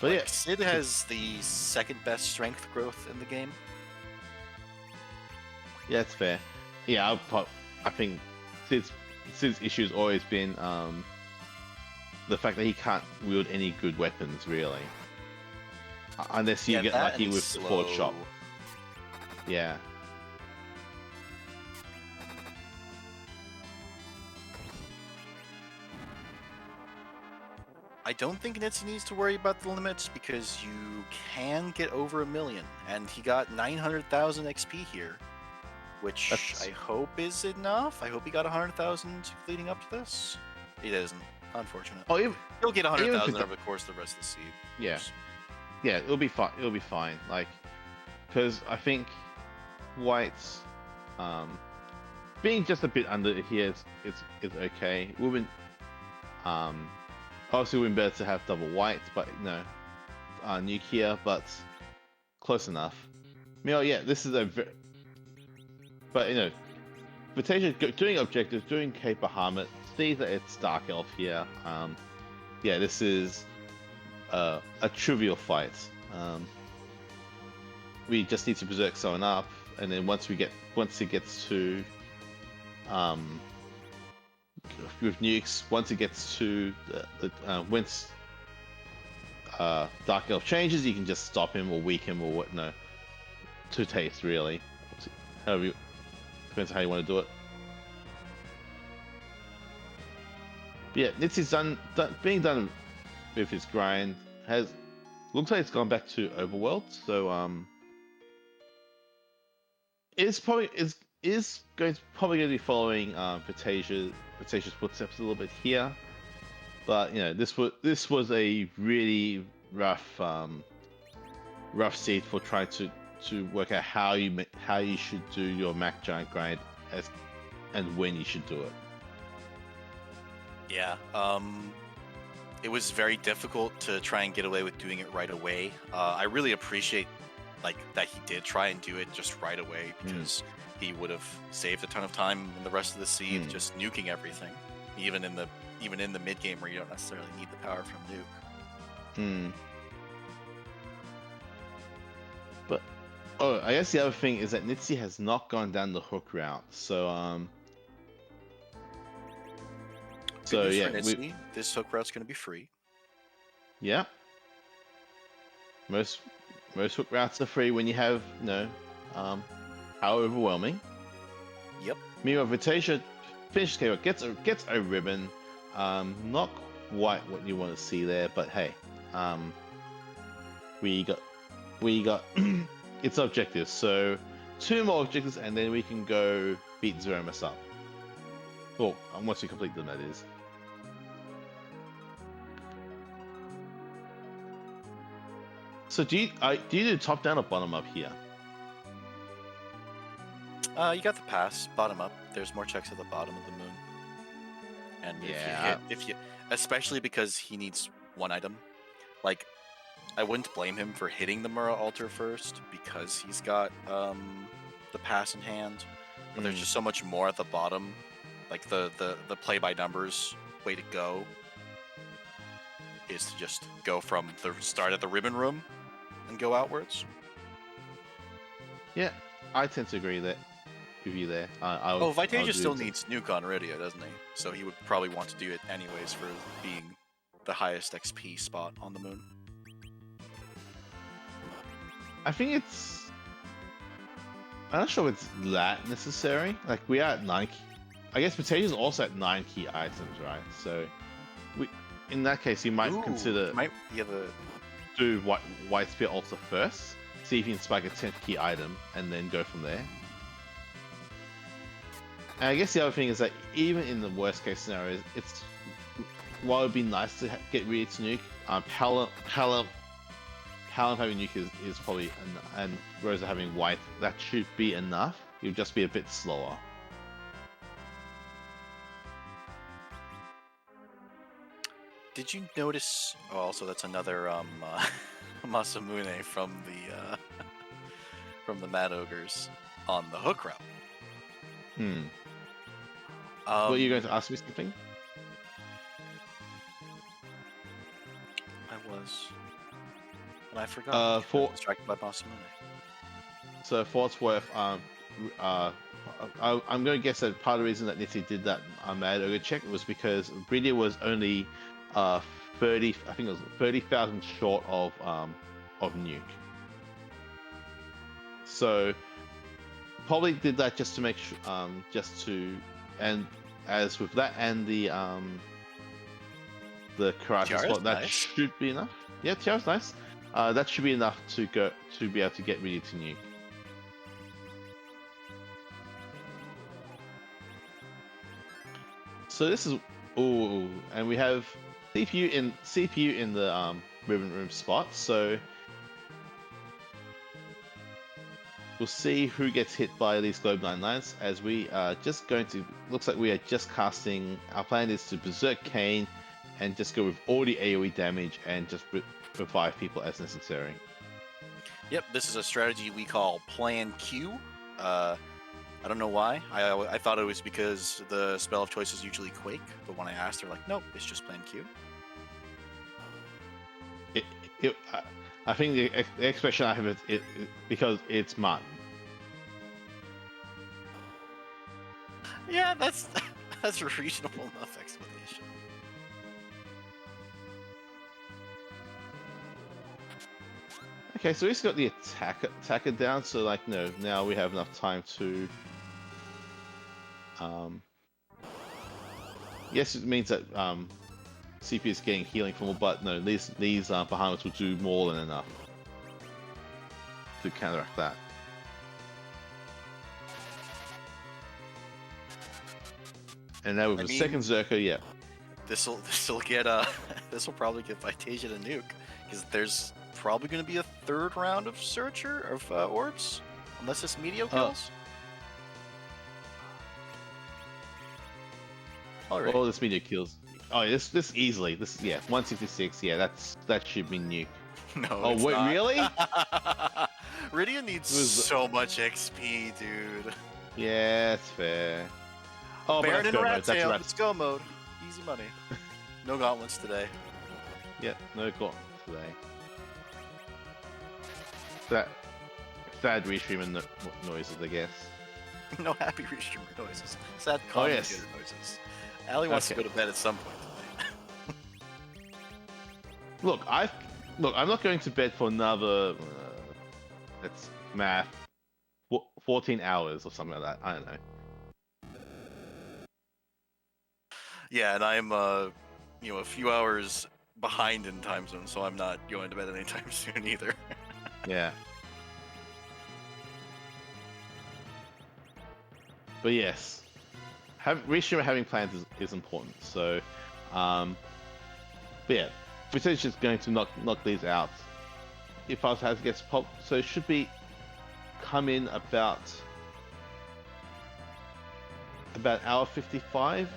But Like, yeah, Sid has the second best strength growth in the game. yeah, it's fair. Yeah, I think Sid's issue's always been the fact that he can't wield any good weapons, really. Unless you Yeah, get that lucky and with the forward slow. chop. Yeah. I don't think Nitzy needs to worry about the limits because you can get over 1 million, and he got 900,000 XP here, which That's- I hope is enough. I hope he got 100,000 leading up to this. He doesn't, unfortunate. Oh, even, He'll get even 100,000 if it- over the course of the rest of the seed. yeah. Yeah, it'll be fine. It'll be fine. Like, because I think White's being just a bit under here is okay. It would been obviously it would be better to have double White, but no, nuclear, but close enough. I mean, oh yeah, this is but Vitasia doing objectives, doing Cape Bahamut, see that it's Dark Elf here. Yeah, this is a trivial fight. We just need to berserk someone up, and then once it gets to with nukes, once it gets to once Dark Elf changes, you can just stop him or weak him or what? No, to taste really. However, depends on how you want to do it. But yeah, Nitsy's being done with his grind looks like it's gone back to Overworld, so it's probably probably going to be following Vitasia's footsteps a little bit here, but this was a really rough seed for trying to work out how you should do your Mac Giant grind and when you should do it. Yeah, it was very difficult to try and get away with doing it right away. I really appreciate that he did try and do it just right away because he would have saved a ton of time in the rest of the seed just nuking everything, even in the mid game where you don't necessarily need the power from nuke. But I guess the other thing is that Nitsy has not gone down the hook route, so Good news yeah, for Nitsy, this hook route's going to be free. Yeah. Most hook routes are free when you have how overwhelming. Yep. Meanwhile, Vitasia finishes KO, gets a ribbon. Not quite what you want to see there, but hey, we got its objectives. So 2 more objectives, and then we can go beat Zeromus up. Well, once we complete them, that is. So do you do top down or bottom up here? You got the pass, bottom up. There's more checks at the bottom of the moon. And if you especially because he needs 1 item. Like, I wouldn't blame him for hitting the Mura altar first because he's got the pass in hand. But there's just so much more at the bottom. Like the play by numbers way to go is to just go from the start at the ribbon room and go outwards. Yeah, I tend to agree with you there. Vitasia still needs nuke on Radio, doesn't he? So he would probably want to do it anyways for being the highest XP spot on the moon. I think I'm not sure if it's that necessary. Like, we are at 9. I guess Vitasia's also at 9 key items, right? So in that case, you might consider do White Spear Altar first, see if you can spike a 10th key item, and then go from there. And I guess the other thing is that even in the worst case scenario, while it'd be nice to get rid of nuke, Talon having nuke is probably, and Rosa having white, that should be enough. You'll just be a bit slower. Did you notice? Oh, also that's another Masamune from the from the Mad Ogres on the hook route. Were you going to ask me something? I was, and I forgot. I was distracted by Masamune. So for what's worth, I'm going to guess that part of the reason that Nitty did that Mad Ogre check was because Bridia was only 30, I think it was 30,000 short of nuke. So probably did that just to make sure, and as with that and the karate spot, that nice. should be enough. Yeah, Tiara's nice. That should be enough to be able to get Bridia to nuke. So this is and we have CPU in the movement room spot. So we'll see who gets hit by these Globe 99s as we are just going to. Looks like we are just casting. Our plan is to Berserk Cane and just go with all the AoE damage and just revive people as necessary. Yep, this is a strategy we call Plan Q. I don't know why. I thought it was because the spell of choice is usually Quake, but when I asked, they're like, nope, it's just Plan Q. I think the expression I have is because it's Martin. Yeah, that's a reasonable enough explanation. Okay, so we've got the attacker down, so like no, now we have enough time to. Yes, it means that CP is getting healing from all, but no, these behemoths will do more than enough to counteract that. And now with the second Zerker, yeah. This'll get this'll probably get Vitasia to nuke because there's probably going to be a third round of Searcher of orbs, unless it's Meteor kills. Alright. Oh, this Meteor kills. Oh, this easily. This 166. Yeah, that should be nuke. No. Oh wait, not. really? Rydia needs so much XP, dude. Yeah, it's fair. Oh, Baron and Rat Tail. Let's go mode. Easy money. No gauntlets today. Yeah, no gauntlets today. That sad restreamer noises, I guess. No happy restreamer noises. Sad commentator noises. Allie wants to go to bed at some point today. Look, I'm not going to bed for another. It's math. 14 hours or something like that. I don't know. Yeah, and I'm a few hours behind in time zone, so I'm not going to bed anytime soon either. Yeah. But yes, restreamer having plans is important. So, but yeah, Vitasia is going to knock these out. If I has gets popped, so it should be come in about hour 55.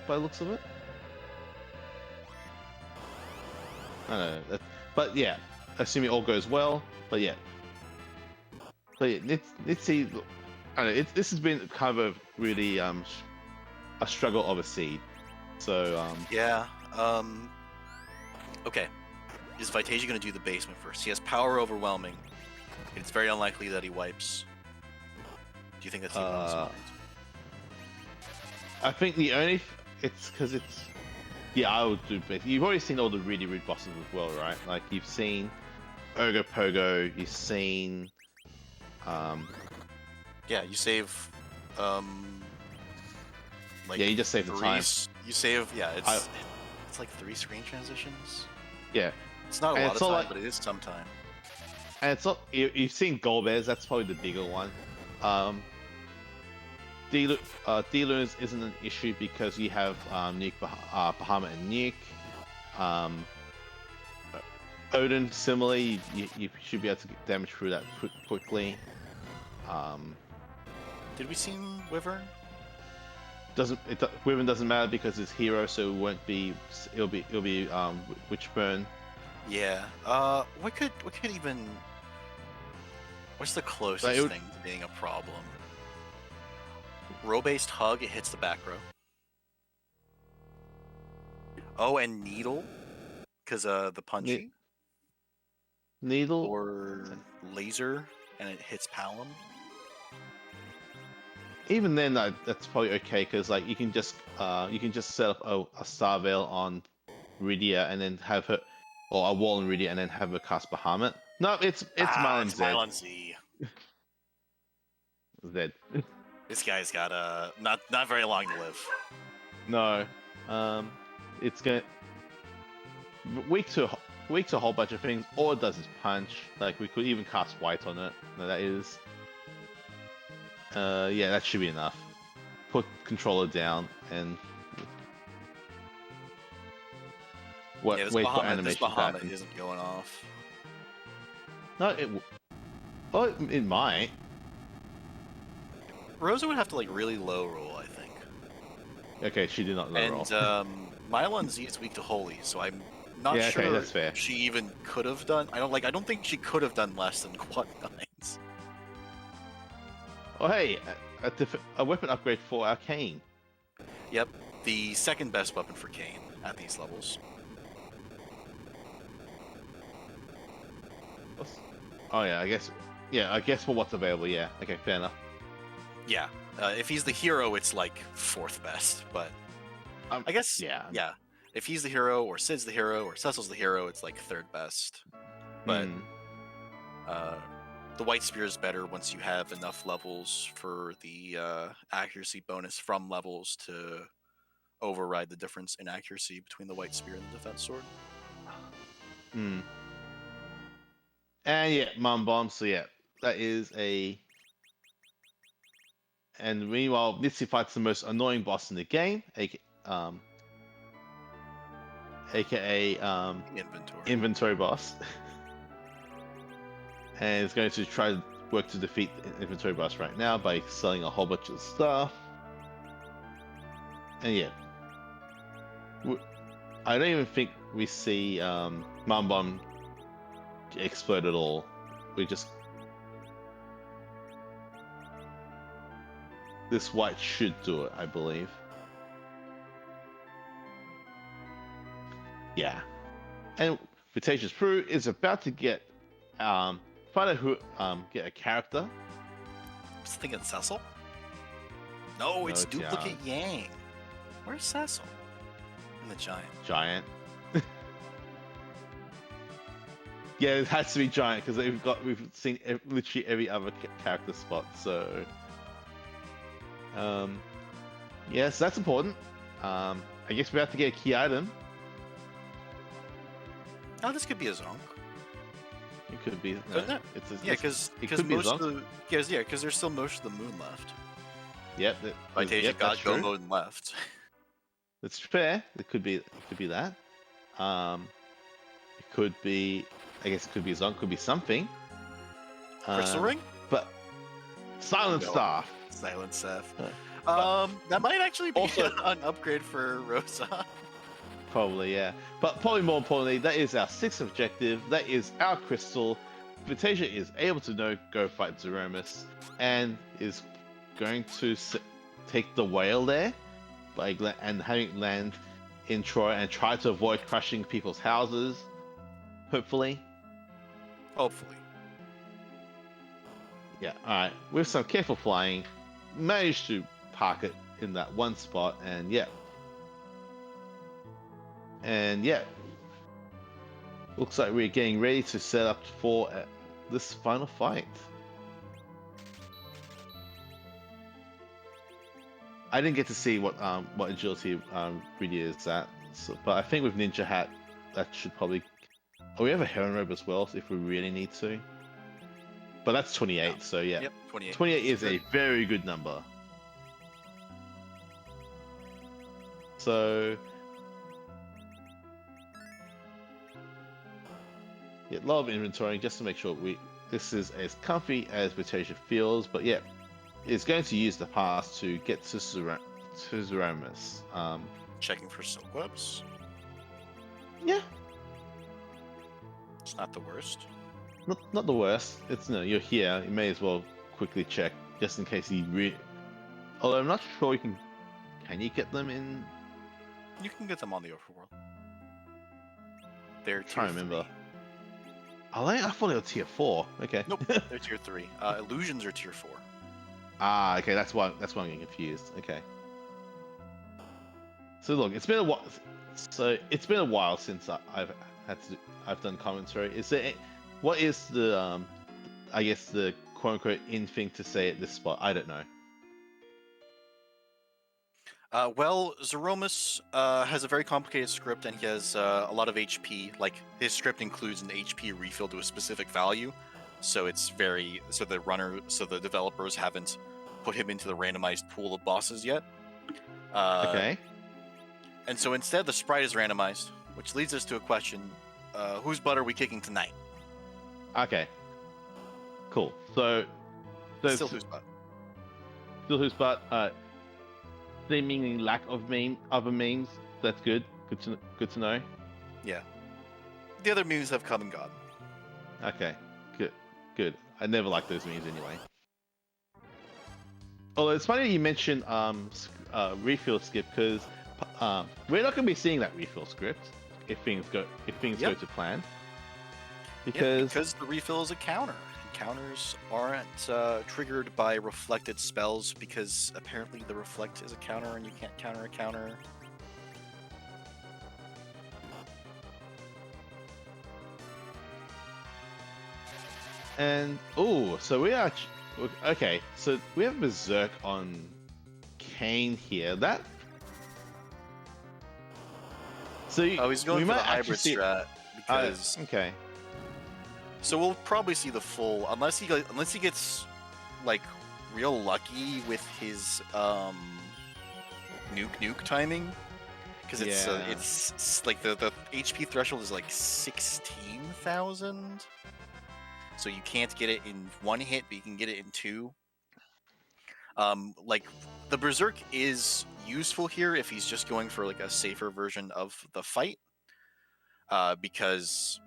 By the looks of it. I don't know, but yeah, assuming all goes well. But yeah, Nitsy. I don't know. This has been kind of really a struggle of a seed. So yeah. Okay. Is Vitasia going to do the basement first? He has power overwhelming. It's very unlikely that he wipes. Do you think that's even possible? I think the only it's because it's I would do. You've already seen all the really rude bosses as well, right? Like you've seen Ogo Pogo. You've seen yeah, you save like you just save the time. You save it's like 3 screen transitions. Yeah. It's not a lot of time, but it is some time. And it's not. You've seen Golbez. That's probably the bigger one. D-Loons isn't an issue because you have Nuke, Bahama, and Nuke. Odin, similarly, you should be able to get damage through that quickly. Did we see Wyvern? Wyvern doesn't matter because it's hero, so it won't be. It'll be Witchburn. Yeah. What could even? What's the closest thing to being a problem? Row-based hug. It hits the back row. Oh, and needle, because the punchy. Needle or laser, and it hits Palom. Even then, that's probably okay because like you can just set up a Star Veil on Rydia and then have her, or a wall on Rydia and then have her cast Bahamut. No, it's Mylan Z. Mylan Z. Z. This guy's got not very long to live. No, it's gonna weak to a whole bunch of things. All it does is punch. Like we could even cast White on it. No, that is. Yeah, that should be enough. Put controller down and wait for animation. This Bahamut isn't going off. No, it might. Rosa would have to like really low roll, I think. Okay, she did not low roll. And Mylan Z is weak to Holy, so I'm not sure okay, that's fair. She even could have done. I don't think she could have done less than Quad 9s. Oh hey, a weapon upgrade for Arcane. Yep, the second best weapon for Kane at these levels. Oh yeah, I guess for what's available, yeah. Okay, fair enough. Yeah, if he's the hero, it's like fourth best, but I guess yeah. If he's the hero, or Sid's the hero, or Cecil's the hero, it's like third best. But the White Spear is better once you have enough levels for the accuracy bonus from levels to override the difference in accuracy between the White Spear and the Defense Sword. And yeah, Mum Bomb, so yeah, that is a... And meanwhile, Mitsu fights the most annoying boss in the game, aka inventory boss. And is going to try to work to defeat the inventory boss right now by selling a whole bunch of stuff. And yeah, I don't even think we see Mum Bomb explode at all. We just... This white should do it, I believe. Yeah. And Vitasia's crew is about to get find out who get a character. I was thinking Cecil. No, it's duplicate Yang. Where's Cecil? And the Giant. Yeah, it has to be Giant because we've seen literally every other character spot. So, yes, that's important. I guess we have to get a key item. Oh, this could be a Zonk. It could be. Couldn't it? Because there's still most of the moon left. Yep. Vitasia got go mode and left. That's fair. It could be that. It could be. I guess it could be a Zonk. Could be something. Crystal ring. But Silent Staff. Silent Staff. That might actually be also an upgrade for Rosa. Probably, yeah. But probably more importantly, that is our sixth objective. That is our crystal. Vitasia is able to go fight Zeromus and is going to take the whale there and having it land in Troy and try to avoid crushing people's houses. Hopefully. Yeah, alright. With some careful flying, managed to park it in that one spot, and yeah. And yeah, looks like we're getting ready to set up for this final fight. I didn't get to see what agility really is at, but I think with Ninja Hat, that should probably... Oh, we have a Heron Robe as well, if we really need to. But that's 28, so yeah. Yep, 28. 28 is a very good number. So... get a lot of inventory just to make sure this is as comfy as Vitasia feels. But yeah, it's going to use the pass to get to Zeromus. Checking for silk webs. Yeah, It's not the worst. not the worst. It's you're here. You may as well quickly check just in case he Although I'm not sure you can. Can you get them in? You can get them on the overworld. They're Try tier to remember. 3. Oh, I thought they were tier 4. Okay. Nope, they're tier 3. Illusions are tier 4. Ah, okay. That's why I'm getting confused. Okay. So look, it's been a while. So it's been a while since I've done commentary. What is the I guess the quote unquote in thing to say at this spot? I don't know. Well, Zeromus has a very complicated script, and he has a lot of HP. Like, his script includes an HP refill to a specific value, so it's so the developers haven't put him into the randomized pool of bosses yet. Okay. And so instead, the sprite is randomized, which leads us to a question: whose butt are we kicking tonight? Okay. Cool. So Still whose butt? Still whose butt? Seemingly lack of other memes. That's good. Good to know. Yeah. The other memes have come and gone. Okay. Good. I never liked those memes anyway. Although it's funny you mentioned refill skip because we're not going to be seeing that refill script if things go to plan. Because the refill is a counter. Counters aren't triggered by reflected spells because apparently the reflect is a counter and you can't counter a counter. And so we are okay. So we have Berserk on Kane here. He's going for the hybrid strat because okay. So we'll probably see the full unless he gets like real lucky with his nuke timing because it's like the HP threshold is like 16,000, so you can't get it in one hit, but you can get it in two. Like the Berserk is useful here if he's just going for like a safer version of the fight, because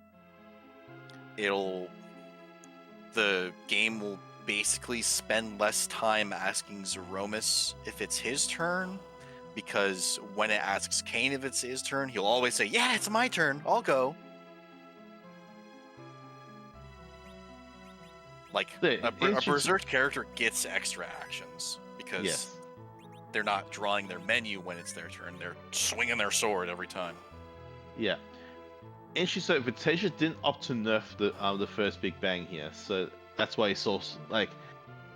the game will basically spend less time asking Zeromus if it's his turn, because when it asks Kane if it's his turn, he'll always say, "Yeah, it's my turn. I'll go." Like a Berserk character gets extra actions because they're not drawing their menu when it's their turn. They're swinging their sword every time. Yeah. Interesting. So Vitasia didn't opt to nerf the first Big Bang here, so that's why he saw like.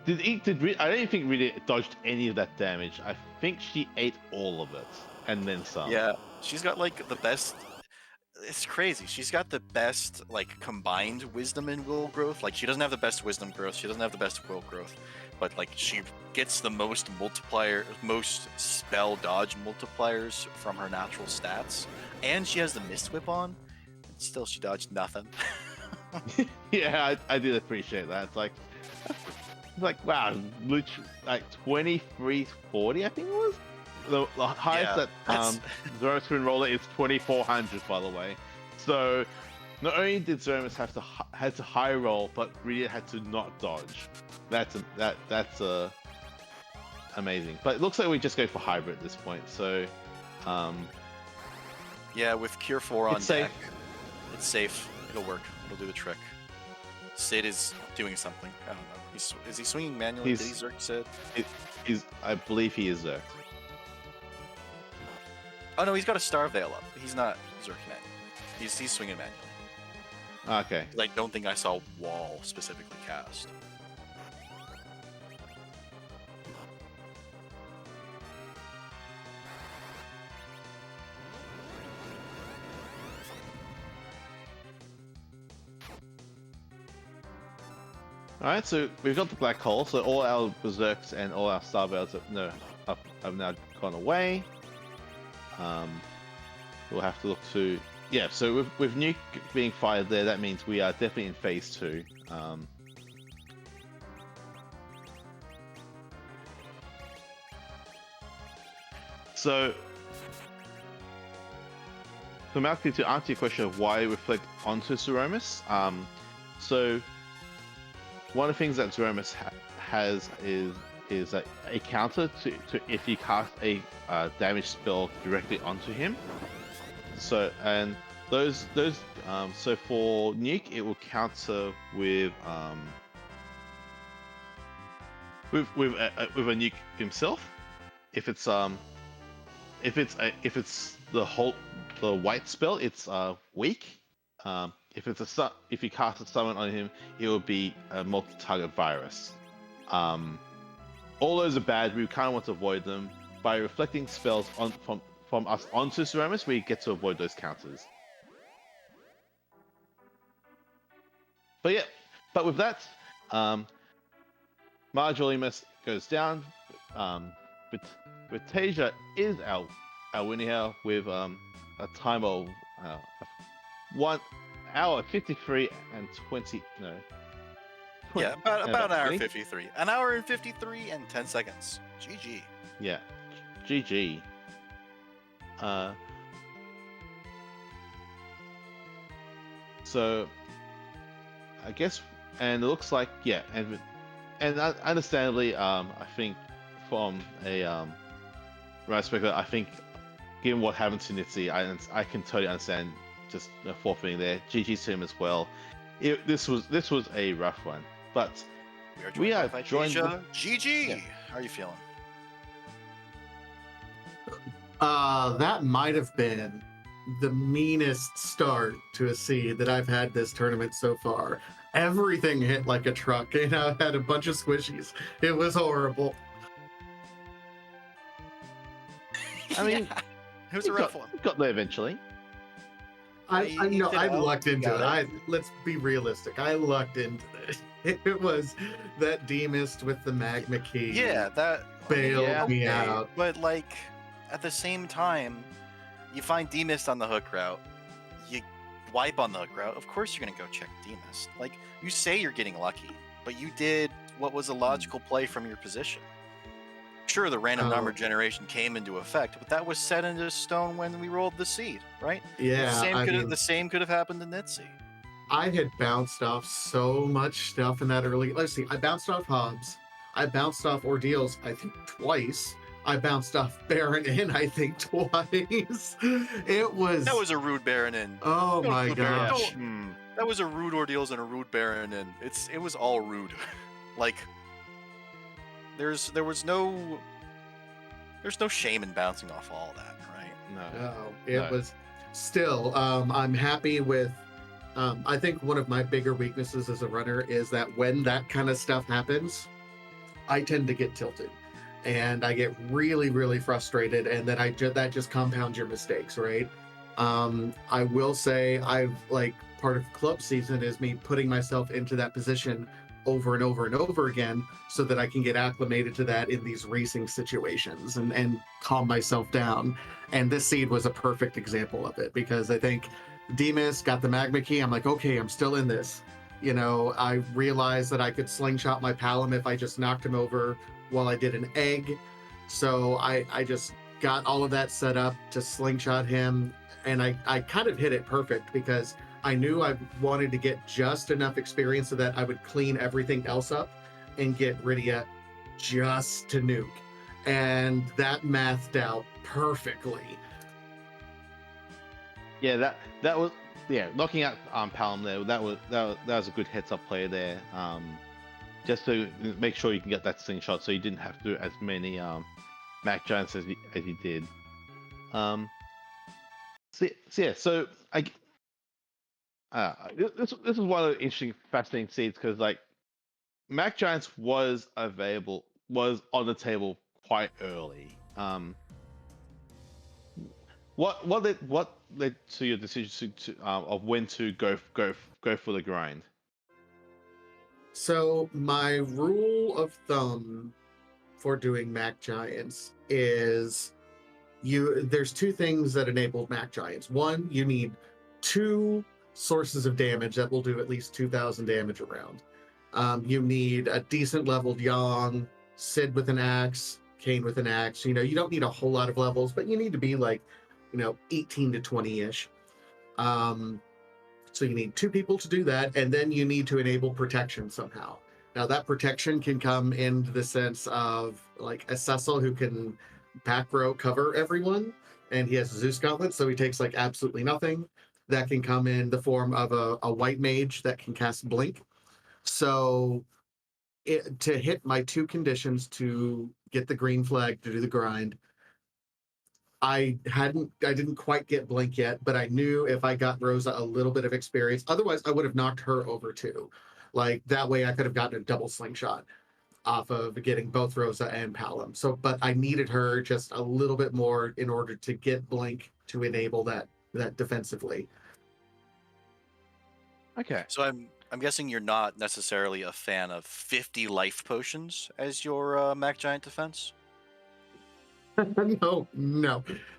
I don't think really dodged any of that damage. I think she ate all of it and then some. Yeah, she's got like the best. It's crazy. She's got the best like combined wisdom and will growth. Like she doesn't have the best wisdom growth. She doesn't have the best will growth, but like she gets the most spell dodge multipliers from her natural stats, and she has the mist whip on. Still, she dodged nothing. Yeah, I did appreciate that. It's like wow, literally like 2340, I think it was. The highest that Zeromus can roll it is 2400, by the way. So not only did Zeromus had to high roll, but really had to not dodge. That's amazing. But it looks like we just go for hybrid at this point. So yeah, with Cure 4 on it's deck, safe. It's safe. It'll work. It'll do the trick. Sid is doing something. I don't know. Is he swinging manually? Did he Zerk Sid? I believe he is Zerk. Oh no, he's got a Star Veil up. He's not Zerk manually. He's swinging manually. Okay. I don't think I saw Wall specifically cast. Alright, so we've got the black hole, so all our berserks and all our star veils have now gone away. We'll have to look to yeah, so with nuke being fired there, that means we are definitely in phase 2. So Malky, to answer your question of why reflect onto Zeromus, so one of the things that Zeromus has is a counter to if you cast a damage spell directly onto him. So and those so for nuke it will counter with a nuke himself if it's the white spell, it's weak. If you cast a summon on him, it will be a multi-target virus. All those are bad. We kind of want to avoid them. By reflecting spells from us onto Zeromus, we get to avoid those counters. But yeah, but with that, Marjoliemus goes down. Vitasia is our winner here with a time of 1 hour 53 and 20. No. 20, yeah, about an hour 20? 53. An hour and 53 and 10 seconds. GG. Yeah, GG. So I guess, and it looks like and understandably, I think from a right speculator, I think given what happened to Nitzy, I can totally understand just forfeiting there. GG to him as well. This was a rough one, but we are joined. GG. Yeah. How are you feeling? That might have been the meanest start to a seed that I've had this tournament so far. Everything hit like a truck, and I had a bunch of squishies. It was horrible. I mean, it was a rough one. Got there eventually. I lucked into it. Let's be realistic. I lucked into it. It was that Demist with the magma key. Yeah, that bailed me out. But like at the same time, you find Demist on the hook route. You wipe on the hook route. Of course, you're gonna go check Demist. Like you say, you're getting lucky, but you did what was a logical play from your position. Sure, the random number generation came into effect, but that was set into stone when we rolled the seed, right? Yeah, the same could have happened to Nitzy. I had bounced off so much stuff in that early. Let's see, I bounced off Hobs. I bounced off Ordeals, I think twice. I bounced off Baron in, I think twice. That was a rude Baron in. Oh my gosh. That was a rude Ordeals and a rude Baron in. It was all rude. Like. There's no shame in bouncing off all that, right? No, it was still. I'm happy with. I think one of my bigger weaknesses as a runner is that when that kind of stuff happens, I tend to get tilted, and I get really, really frustrated, and then that just compounds your mistakes, right? I will say part of club season is me putting myself into that position over and over and over again so that I can get acclimated to that in these racing situations and calm myself down. And this seed was a perfect example of it because I think Demas got the magma key. I'm like, okay, I'm still in this. I realized that I could slingshot my Palom if I just knocked him over while I did an egg. So I just got all of that set up to slingshot him. And I kind of hit it perfect because I knew I wanted to get just enough experience so that I would clean everything else up and get Rydia just to nuke. And that mathed out perfectly. Yeah, that was knocking out Palom there. That was a good heads up play there. Just to make sure you can get that slingshot, so you didn't have to do as many Mac Giants as you did. So this is one of the interesting, fascinating seeds because Mac Giants was on the table quite early. What led to your decision of when to go for the grind? So my rule of thumb for doing Mac Giants is there's two things that enable Mac Giants. One, you need 2 sources of damage that will do at least 2,000 damage around. You need a decent leveled Yang, Sid with an axe, Kane with an axe. You don't need a whole lot of levels, but you need to be like, 18 to 20-ish. So you need 2 people to do that, and then you need to enable protection somehow. Now that protection can come in the sense of like a Cecil who can back row cover everyone, and he has a Zeus gauntlet, so he takes like absolutely nothing. That can come in the form of a white mage that can cast blink. So to hit my 2 conditions to get the green flag to do the grind, I didn't quite get blink yet, but I knew if I got Rosa a little bit of experience, otherwise I would have knocked her over too. Like that way I could have gotten a double slingshot off of getting both Rosa and Palom. So, but I needed her just a little bit more in order to get blink to enable that defensively. Okay. So I'm guessing you're not necessarily a fan of 50 life potions as your Mac Giant defense. No,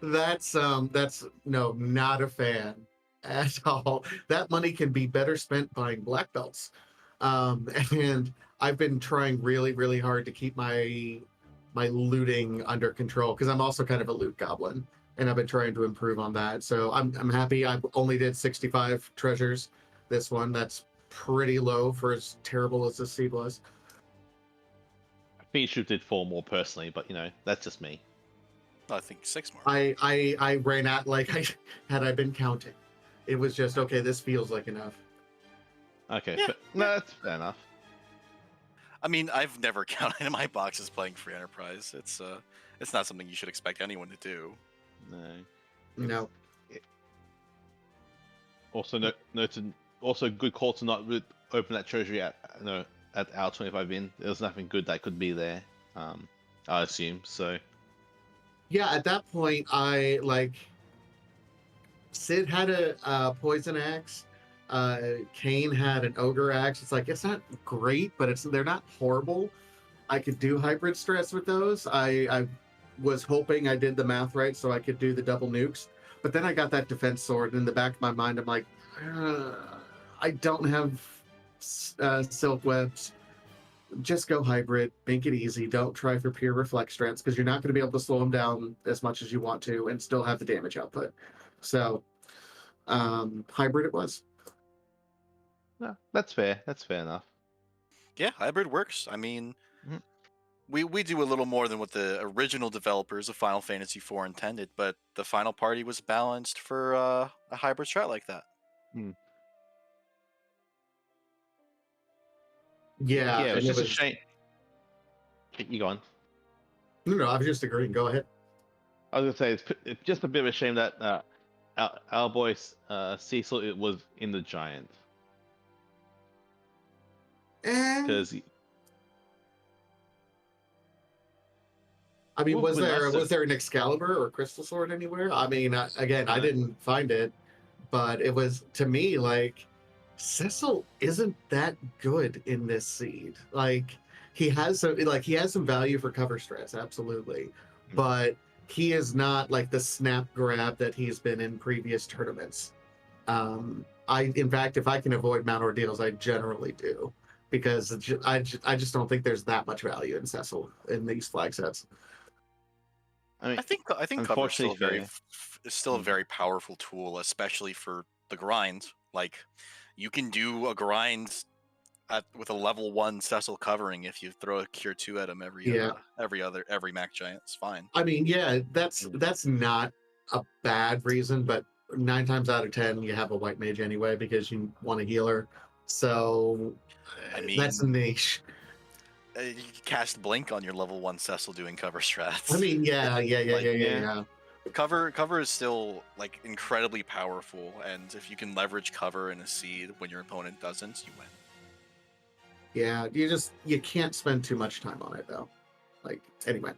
that's no, not a fan at all. That money can be better spent buying black belts. And I've been trying really, really hard to keep my looting under control because I'm also kind of a loot goblin, and I've been trying to improve on that. So I'm happy. I only did 65 treasures this one. That's pretty low for as terrible as the seed was. I think you should have did 4 more personally, but that's just me. I think 6 more. I ran out had I been counting. It was just okay. This feels like enough. Okay, Yeah, no, that's fair enough. I mean, I've never counted in my boxes playing free enterprise. It's not something you should expect anyone to do. No. Also, noted. Also, good call to not open that treasury at our 25 in. There's nothing good that could be there. I assume so. Yeah, at that point, Sid had a poison axe. Kane had an ogre axe. It's like it's not great, but they're not horrible. I could do hybrid stress with those. I was hoping I did the math right so I could do the double nukes. But then I got that defense sword, and in the back of my mind, I'm like, I don't have silk webs. Just go hybrid, make it easy. Don't try for pure reflex strats because you're not going to be able to slow them down as much as you want to and still have the damage output. So, hybrid it was. No, that's fair. That's fair enough. Yeah, hybrid works. I mean, Mhm. we do a little more than what the original developers of Final Fantasy IV intended, but the final party was balanced for a hybrid strat like that. Yeah, Yeah, it was and just a shame. You go on. No, I was just agreeing. Go ahead. I was gonna say it's just a bit of a shame that our boy Cecil it was in the giant because I mean, would have been nice was there an Excalibur or Crystal Sword anywhere? I mean, again, I didn't find it, but it was to me like Cecil isn't that good in this seed. Like he has some value for cover stress, absolutely, but he is not like the snap grab that he's been in previous tournaments. In fact, if I can avoid mount ordeals, I generally do because I just don't think there's that much value in Cecil in these flag sets. I mean, I think cover is still unfortunately a very powerful tool, especially for the grind. Like you can do a grind with a level 1 Cecil covering if you throw a cure 2 at him every Mac Giant. It's fine. I mean, yeah, that's not a bad reason, but 9 times out of 10 you have a white mage anyway because you want a healer. So I mean, that's a niche. You can cast blink on your level 1 Cecil doing cover strats. I mean, yeah. Cover is still like incredibly powerful, and if you can leverage cover in a seed when your opponent doesn't, you win. Yeah, you can't spend too much time on it though. Like anyway,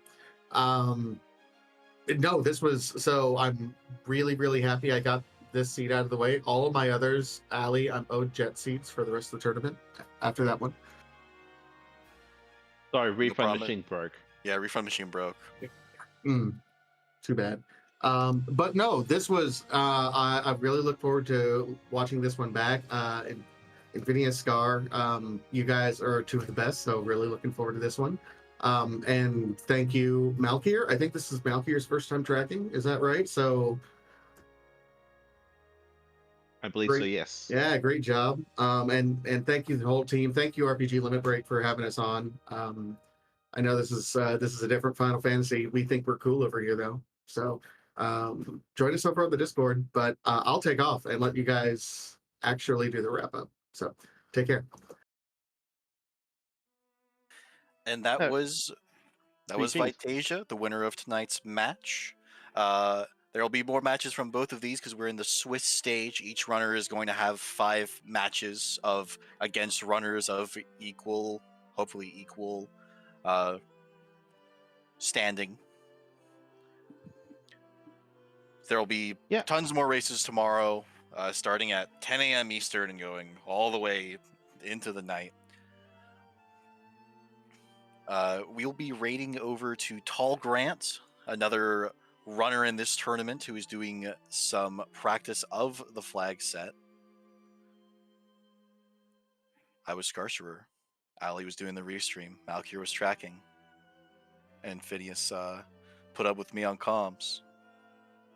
no, this was so I'm really really happy I got this seed out of the way. All of my others, Ali, I'm owed jet seeds for the rest of the tournament after that one. Sorry, refund machine broke. Yeah, refund machine broke. Too bad. But no, this was I really look forward to watching this one back. Infinia Scar, you guys are two of the best, so really looking forward to this one. And thank you, Malkier. I think this is Malkier's first time tracking. Is that right? So I believe so. great. Yes. Yeah, great job. And thank you the whole team. Thank you RPG Limit Break for having us on. I know this is a different Final Fantasy. We think we're cool over here though. So join us over on the Discord. But I'll take off and let you guys actually do the wrap up. So take care. And that Oh, was three things. Vitasia, the winner of tonight's match. There will be more matches from both of these because we're in the Swiss stage. Each runner is going to have 5 matches of against runners of equal, hopefully equal, standing. There will be Yeah. tons more races tomorrow, starting at 10 a.m. Eastern and going all the way into the night. We'll be raiding over to Tall Grant, another runner in this tournament who is doing some practice of the flag set. I was Scarcerer. Ali was doing the restream. Malkier was tracking. And Phineas put up with me on comms.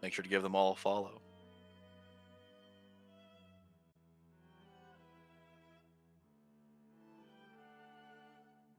Make sure to give them all a follow.